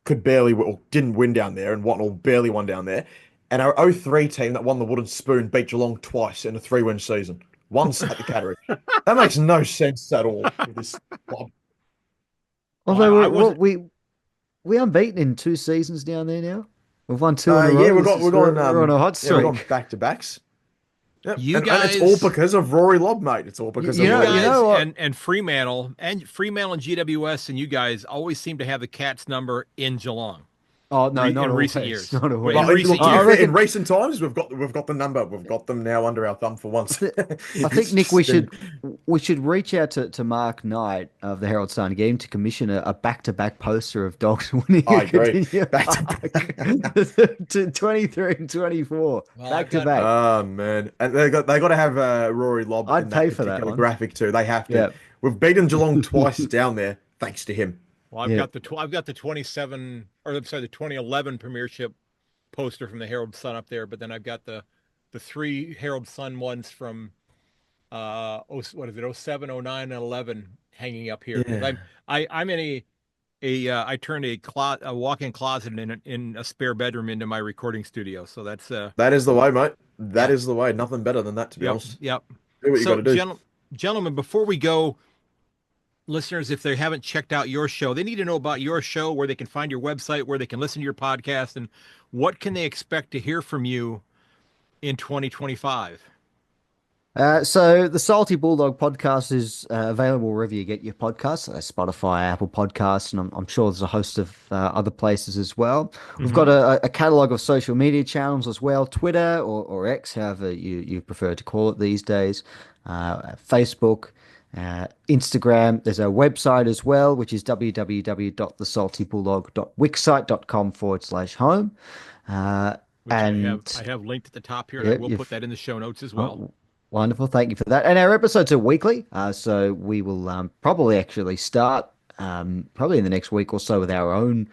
didn't win down there and barely won down there. And our 03 team that won the Wooden Spoon beat Geelong twice in a 3-win season. Once at the Cattery. That makes no sense at all with this club. Although I wasn't- we unbeaten in 2 seasons down there now. We've won two in a Yeah, row. We're on a hot we're going streak. back to backs. Yep. You And it's all guys, because of Rory Lobb, mate. It's all because of You Rory know, you Lobb. know what? and Fremantle and GWS and you guys always seem to have the Cats number in Geelong Oh no, not in recent always. years. Not In always. Well, recent look, to be I years. fair, in reckon. recent times, we've got the number. We've got them now under our thumb for once. I think It's Nick, just been, we should reach out to Mark Knight of the Herald Sun Game to commission a back-to-back poster of Dogs winning I a agree. continuous Back to back. to 23 and 24 Well, I've back to got- back. Oh man, and they got to have Rory Lobb I'd in pay that for that particular one. graphic too. They have to. Yeah. We've beaten Geelong twice down there, thanks to him. Well, Yeah. I've got the 27 or I'm sorry, the 2011 Premiership poster from the Herald Sun up there, but then I've got the three Herald Sun ones from what is it, 07, 09, and 11 hanging up here. 'Cause Yeah. I'm in I turned a walk-in closet in a spare bedroom into my recording studio. So that's That is the way, mate. That Yeah. is the way. Nothing better than that, to be yep, honest. yep. Do what you So got to do. gentlemen, before we go, listeners, if they haven't checked out your show, they need to know about your show, where they can find your website, where they can listen to your podcast, and what can they expect to hear from you in 2025. So the Salty Bulldog podcast is available wherever you get your podcasts, Spotify, Apple Podcasts, and I'm sure there's a host of other places as well. We've got a catalog of social media channels as well, Twitter or X, however you prefer to call it these days, Facebook, Instagram. There's a website as well, which is www.thesaltybulldog.wixsite.com/home. Which And I have linked at the top here, and Yeah, I will you've- put that in the show notes as well. Oh, wonderful. Thank you for that. And our episodes are weekly. So we will probably actually start probably in the next week or so with our own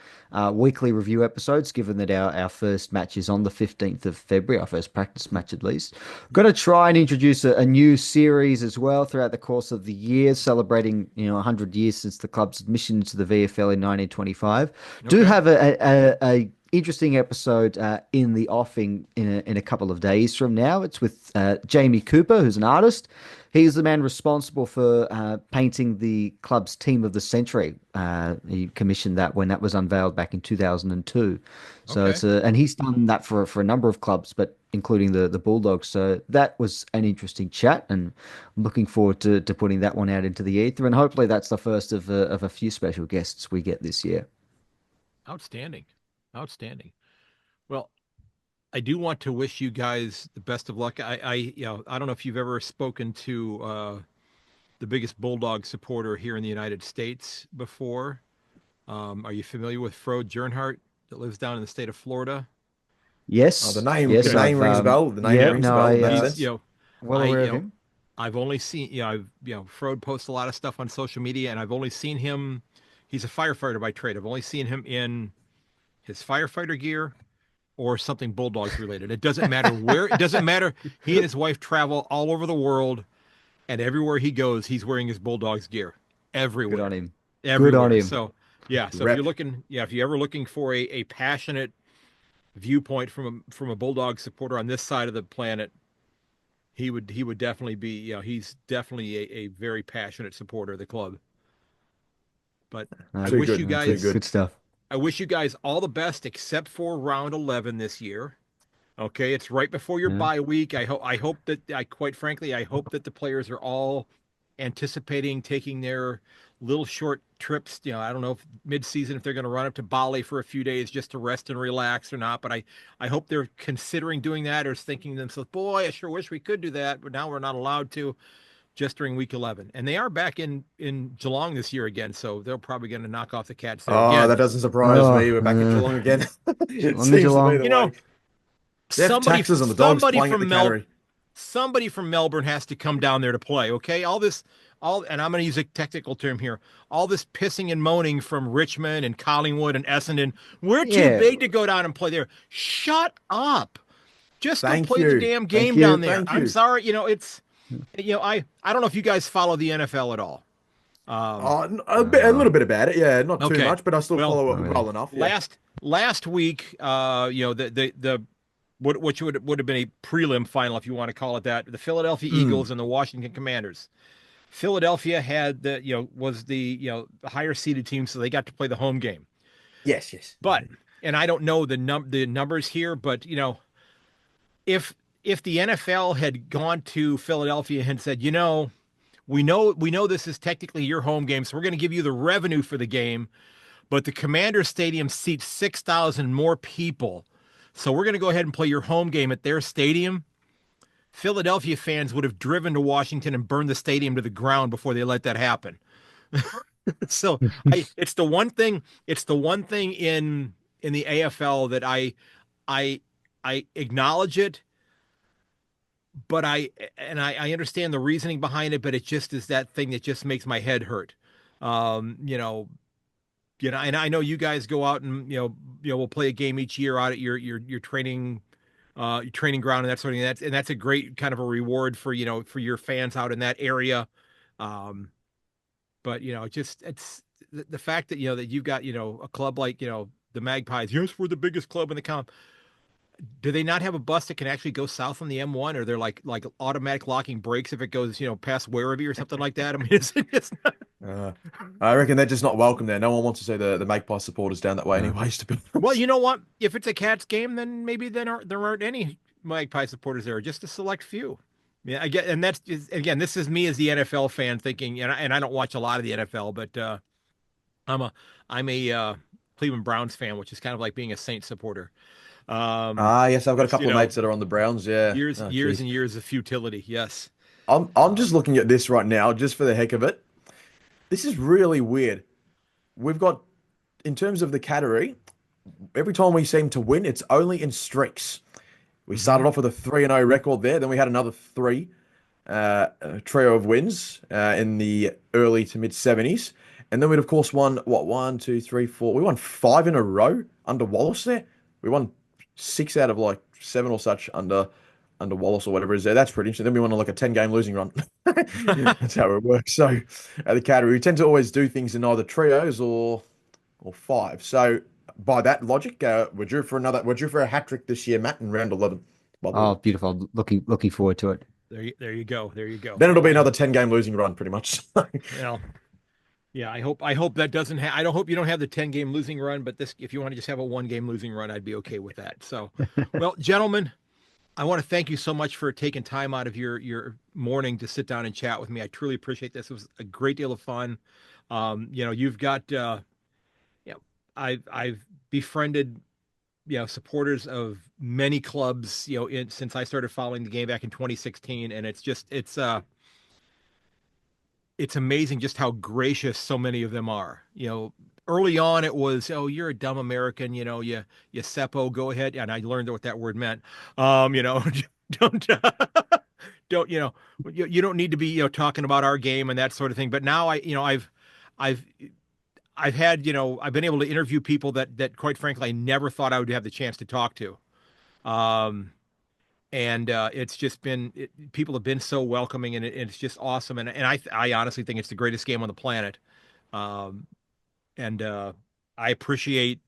weekly review episodes, given that our first match is on the 15th of February, our first practice match at least. Going to try and introduce a new series as well throughout the course of the year, celebrating 100 years since the club's admission into the VFL in 1925. Do Okay. have a interesting episode in the offing in a couple of days from now. It's with Jamie Cooper, who's an artist. He's the man responsible for painting the club's team of the century. He commissioned that when that was unveiled back in 2002. So Okay. and he's done that for a number of clubs, but including the Bulldogs. So that was an interesting chat, and I'm looking forward to putting that one out into the ether. And hopefully that's the first of a few special guests we get this year. Outstanding. Outstanding. Well, I do want to wish you guys the best of luck. I don't know if you've ever spoken to the biggest Bulldog supporter here in the United States before. Are you familiar with Frode Jernhardt that lives down in the state of Florida? Yes. Oh, the name Yes, rings a bell. The name yeah, rings a no, bell. in that He's, sense. well I- aware you of know, him. I've only seen, Frode posts a lot of stuff on social media, and I've only seen him. He's a firefighter by trade. I've only seen him in his firefighter gear or something Bulldogs related. It doesn't matter where. It doesn't matter. He and his wife travel all over the world, and everywhere he goes, he's wearing his Bulldogs gear. Everywhere. Good on him. Everywhere. Good on him. So yeah. So Rep. if you're looking, if you're ever looking for a passionate viewpoint from a Bulldog supporter on this side of the planet, he would definitely be. He's definitely a very passionate supporter of the club. But I Too wish good, you too guys. good. Good stuff. I wish you guys all the best, except for round 11 this year. Okay, it's right before your Yeah. bye week. I hope that quite frankly, I hope that the players are all anticipating taking their little short trips. I don't know if mid-season if they're going to run up to Bali for a few days just to rest and relax or not. But I hope they're considering doing that or thinking to themselves, "Boy, I sure wish we could do that, but now we're not allowed to." Just during week 11, and they are back in Geelong this year again, so they're probably going to knock off the Cats there Oh, again. that doesn't surprise Oh, me. We're back in yeah. Geelong again. It Geelong, seems to be Geelong. the You know, way. Death taxes on the Dogs playing at the Cattery. somebody from Melbourne has to come down there to play. Okay, and I'm going to use a technical term here. All this pissing and moaning from Richmond and Collingwood and Essendon. We're too Yeah. big to go down and play there. Shut up. Just Thank go play you. the damn Thank game you. down there. Thank I'm you. sorry. I don't know if you guys follow the NFL at all. A little bit about it, yeah, not too Okay. much, but I still Well, follow it Oh, yeah. well enough. Yeah. Last week, the what would have been a prelim final, if you want to call it that, the Philadelphia Eagles and the Washington Commanders. Philadelphia had was the higher seeded team, so they got to play the home game. Yes. But and I don't know the numbers here, but if the NFL had gone to Philadelphia and said, we know this is technically your home game, so we're going to give you the revenue for the game, but the Commander Stadium seats 6,000 more people, so we're going to go ahead and play your home game at their stadium. Philadelphia fans would have driven to Washington and burned the stadium to the ground before they let that happen. So it's the one thing. It's the one thing in the AFL that I acknowledge it, but I understand the reasoning behind it, but it just is that thing that just makes my head hurt. And I know you guys go out and we'll play a game each year out at your training ground and that sort of thing. That's a great kind of a reward for for your fans out in that area. But it's the fact that that you've got a club like the Magpies. Yes, we're the biggest club in the comp. Do they not have a bus that can actually go south on the M1, or they're like automatic locking brakes if it goes past Werribee or something like that? I mean, it's not... I reckon they're just not welcome there. No one wants to see the Magpie supporters down that way, anyways. To be honest. Well, you know what? If it's a Cats game, then maybe there aren't any Magpie supporters there, just a select few. Yeah, I get, and that's again, this is me as the NFL fan thinking, and I don't watch a lot of the NFL, but I'm a Cleveland Browns fan, which is kind of like being a Saints supporter. Yes, I've got a couple of mates that are on the Browns. Yeah, years and years of futility. Yes, I'm just looking at this right now, just for the heck of it. This is really weird. We've got, in terms of the category, every time we seem to win, it's only in streaks. We started off with a 3-0 record there. Then we had another trio of wins in the early to mid 70s. And then we'd, of course, won, 1, 2, 3, 4. We won 5 in a row under Wallace there. We won 6 out of like 7 or such under Wallace or whatever it is there. That's pretty interesting. Then we won like a 10-game losing run. That's how it works. So at the category, we tend to always do things in either trios or 5. So by that logic, we're due for a hat trick this year, Matt, in round 11. Oh, beautiful! Looking forward to it. There you go. Then it'll be another 10-game losing run, pretty much. Yeah, I hope that doesn't have. I don't hope you don't have the 10-game losing run, but if you want to just have a 1-game losing run, I'd be okay with that. So, well, gentlemen, I want to thank you so much for taking time out of your morning to sit down and chat with me. I truly appreciate this. It was a great deal of fun. You've got, I've befriended, supporters of many clubs, since I started following the game back in 2016, and it's amazing just how gracious so many of them are. Early on it was, oh, you're a dumb American, you seppo, go ahead. And I learned what that word meant. Don't you don't need to be, talking about our game and that sort of thing. But now I've had, I've been able to interview people that quite frankly, I never thought I would have the chance to talk to. And it's just been people have been so welcoming, and it's just awesome. And I honestly think it's the greatest game on the planet. And I appreciate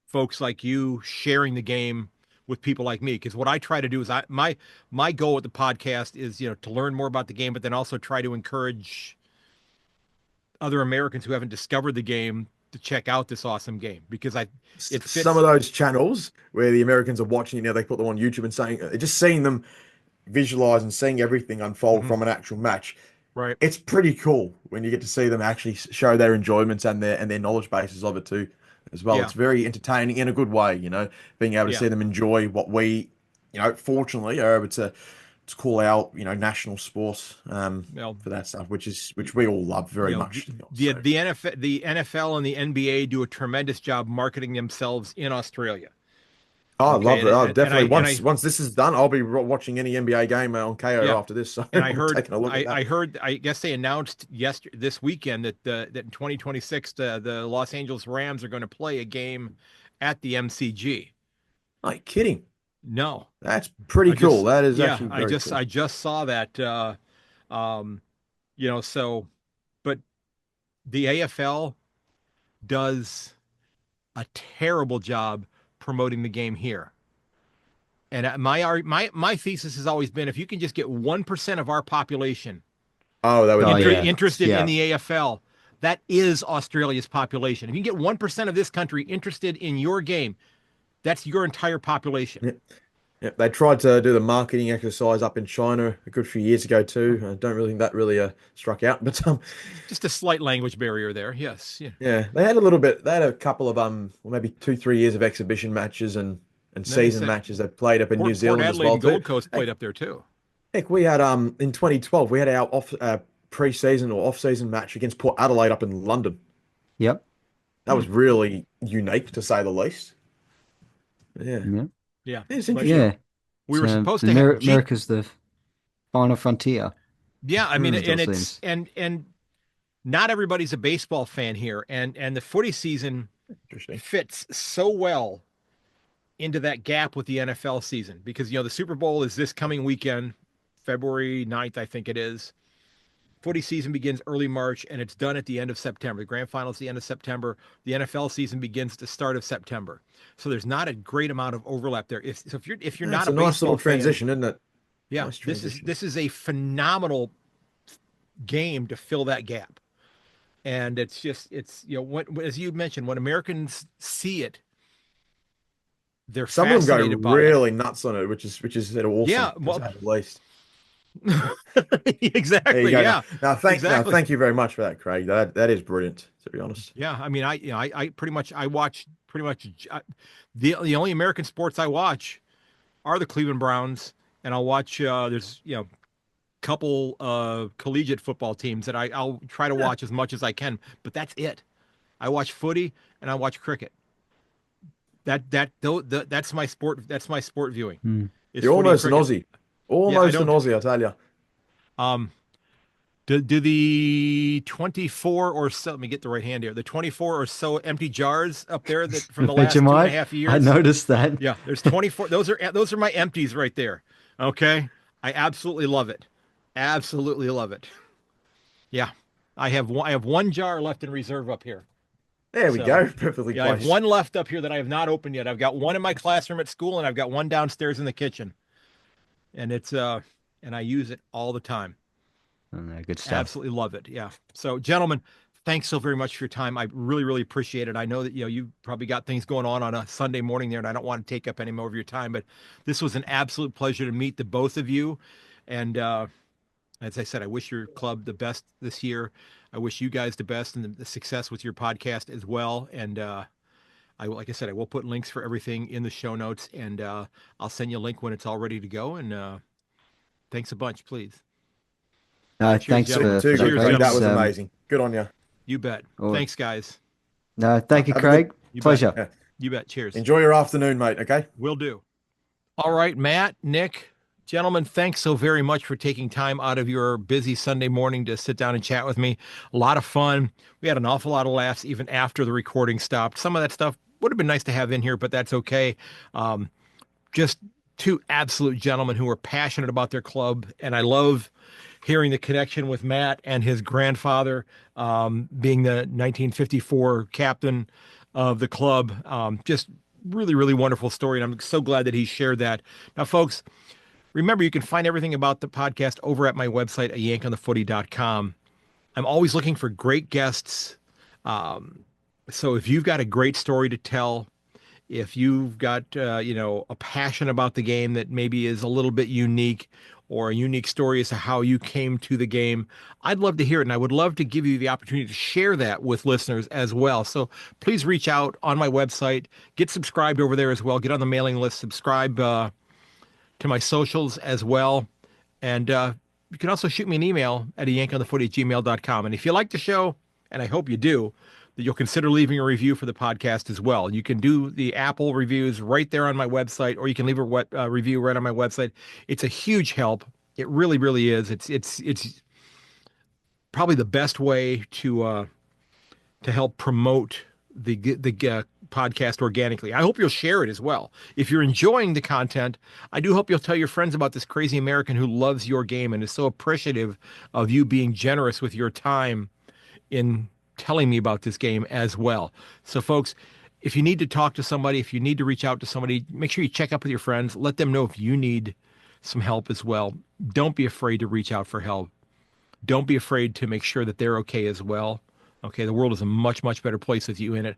folks like you sharing the game with people like me, because what I try to do is my goal with the podcast is to learn more about the game, but then also try to encourage other Americans who haven't discovered the game to check out this awesome game, because it fits. Some of those channels where the Americans are watching, they put them on YouTube and just seeing them visualize and seeing everything unfold from an actual match. Right. It's pretty cool when you get to see them actually show their enjoyments and their knowledge bases of it too, as well. Yeah. It's very entertaining in a good way, being able to see them enjoy what we, fortunately are able to call out, national sports for that stuff, which we all love very much. The NFL and the NBA do a tremendous job marketing themselves in Australia. Oh, okay, I love it. Definitely. Once this is done, I'll be watching any NBA game on KO after this. So and I heard, I guess they announced this weekend that in 2026 the Los Angeles Rams are going to play a game at the MCG. Are you kidding? No, that's pretty cool. That is actually very cool. I just saw that. So, but the AFL does a terrible job promoting the game here. And my thesis has always been, if you can just get 1% of our population interested in the AFL, that is Australia's population. If you can get 1% of this country interested in your game, that's your entire population. Yeah. Yeah, they tried to do the marketing exercise up in China a good few years ago too. I don't really think that really struck out, but Just a slight language barrier there. Yes. Yeah. yeah, they had a little bit. They had a couple of well, maybe 2, 3 years of exhibition matches and And then they season said matches. They played up in New Port Zealand as Adelaide well and too. Gold Coast played up there too. Heck, we had in 2012 we had our pre-season or off-season match against Port Adelaide up in London. Yep. That was really unique to say the least. Yeah, Yeah. Yeah. it's But interesting. Yeah. we were So supposed to have America's the final frontier. Yeah, I mean, It and still it's seems. and not everybody's a baseball fan here, and the footy season Interesting. fits so well into that gap with the NFL season because the Super Bowl is this coming weekend, February 9th, I think it is. Footy season begins early March and it's done at the end of September. The grand finals the end of September. The NFL season begins the start of September. So there's not a great amount of overlap there. If you're Yeah, not it's a a nice baseball little fan, transition, isn't it? yeah, Nice this transition. is a phenomenal game to fill that gap. And it's as you mentioned, when Americans see it, they're Some of them go fascinated by really nuts on it, which is awesome Yeah, to well, say the least. There you exactly. go. Yeah, exactly. Thank you very much for that, Craig. That is brilliant, to be honest. Yeah, I mean, I pretty much I watch pretty much the only American sports I watch are the Cleveland Browns, and I'll watch there's couple collegiate football teams that I'll try to Yeah. watch as much as I can, but that's it. I watch footy and I watch cricket. That's my sport. That's my sport viewing. Hmm. Is You're footy and almost an cricket. Aussie. Yeah, I Almost an don't. Aussie, I tell you. Um, do the 24 or so? Let me get the right hand here. The 24 or so empty jars up there that from the last two and a half years. I noticed that. Yeah, there's 24. Those are my empties right there. Okay, I absolutely love it. Absolutely love it. Yeah, I have one jar left in reserve up here. There we So, go. Perfectly yeah, I have placed. one left up here that I have not opened yet. I've got one in my classroom at school, and I've got one downstairs in the kitchen. And and I use it all the time. Oh, no, good stuff. Absolutely love it. Yeah. So, gentlemen, thanks so very much for your time. I really, really appreciate it. I know that you probably got things going on a Sunday morning there, and I don't want to take up any more of your time. But this was an absolute pleasure to meet the both of you. And as I said, I wish your club the best this year. I wish you guys the best and the success with your podcast as well. And like I said, I will put links for everything in the show notes, and I'll send you a link when it's all ready to go. And thanks a bunch, please. No, Cheers, thanks gentlemen. for Cheers, that, Craig, Craig. that was It's, amazing. Good on you. You bet. Oh. Thanks, guys. No, thank you, Have a Craig. You bet. Pleasure. Yeah. You bet. Cheers. Enjoy your afternoon, mate. Okay. Will do. All right, Matt, Nick, gentlemen, thanks so very much for taking time out of your busy Sunday morning to sit down and chat with me. A lot of fun. We had an awful lot of laughs even after the recording stopped. Some of that stuff would have been nice to have in here, but that's okay. Just two absolute gentlemen who are passionate about their club, and I love hearing the connection with Matt and his grandfather, being the 1954 captain of the club. Just really, really wonderful story, and I'm so glad that he shared that. Now, folks, remember, you can find everything about the podcast over at my website, ayankonthefooty.com. I'm always looking for great guests. So if you've got a great story to tell, if you've got, a passion about the game that maybe is a little bit unique, or a unique story as to how you came to the game, I'd love to hear it. And I would love to give you the opportunity to share that with listeners as well. So please reach out on my website, get subscribed over there as well, get on the mailing list, subscribe to my socials as well. And you can also shoot me an email at ayankonthefooty@gmail.com. And if you like the show, and I hope you do, that you'll consider leaving a review for the podcast as well. You can do the Apple reviews right there on my website, or you can leave a review right on my website. It's a huge help. It really, really is. It's probably the best way to help promote the podcast organically. I hope you'll share it as well. If you're enjoying the content, I do hope you'll tell your friends about this crazy American who loves your game and is so appreciative of you being generous with your time in telling me about this game as well. So folks, if you need to talk to somebody, if you need to reach out to somebody, make sure you check up with your friends. Let them know if you need some help as well. Don't be afraid to reach out for help. Don't be afraid to make sure that they're okay as well. Okay, the world is a much, much better place with you in it.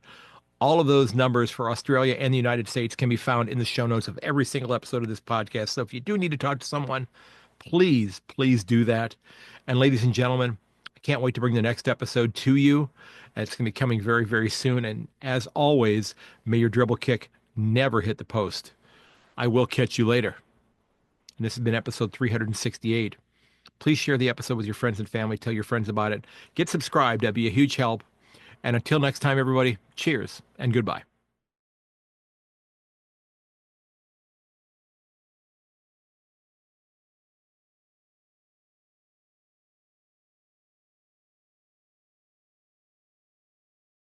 All of those numbers for Australia and the United States can be found in the show notes of every single episode of this podcast. So if you do need to talk to someone, please, please do that. And ladies and gentlemen, I can't wait to bring the next episode to you. It's going to be coming very, very soon. And as always, may your dribble kick never hit the post. I will catch you later. And this has been episode 368. Please share the episode with your friends and family. Tell your friends about it. Get subscribed. That'd be a huge help. And until next time, everybody, cheers and goodbye.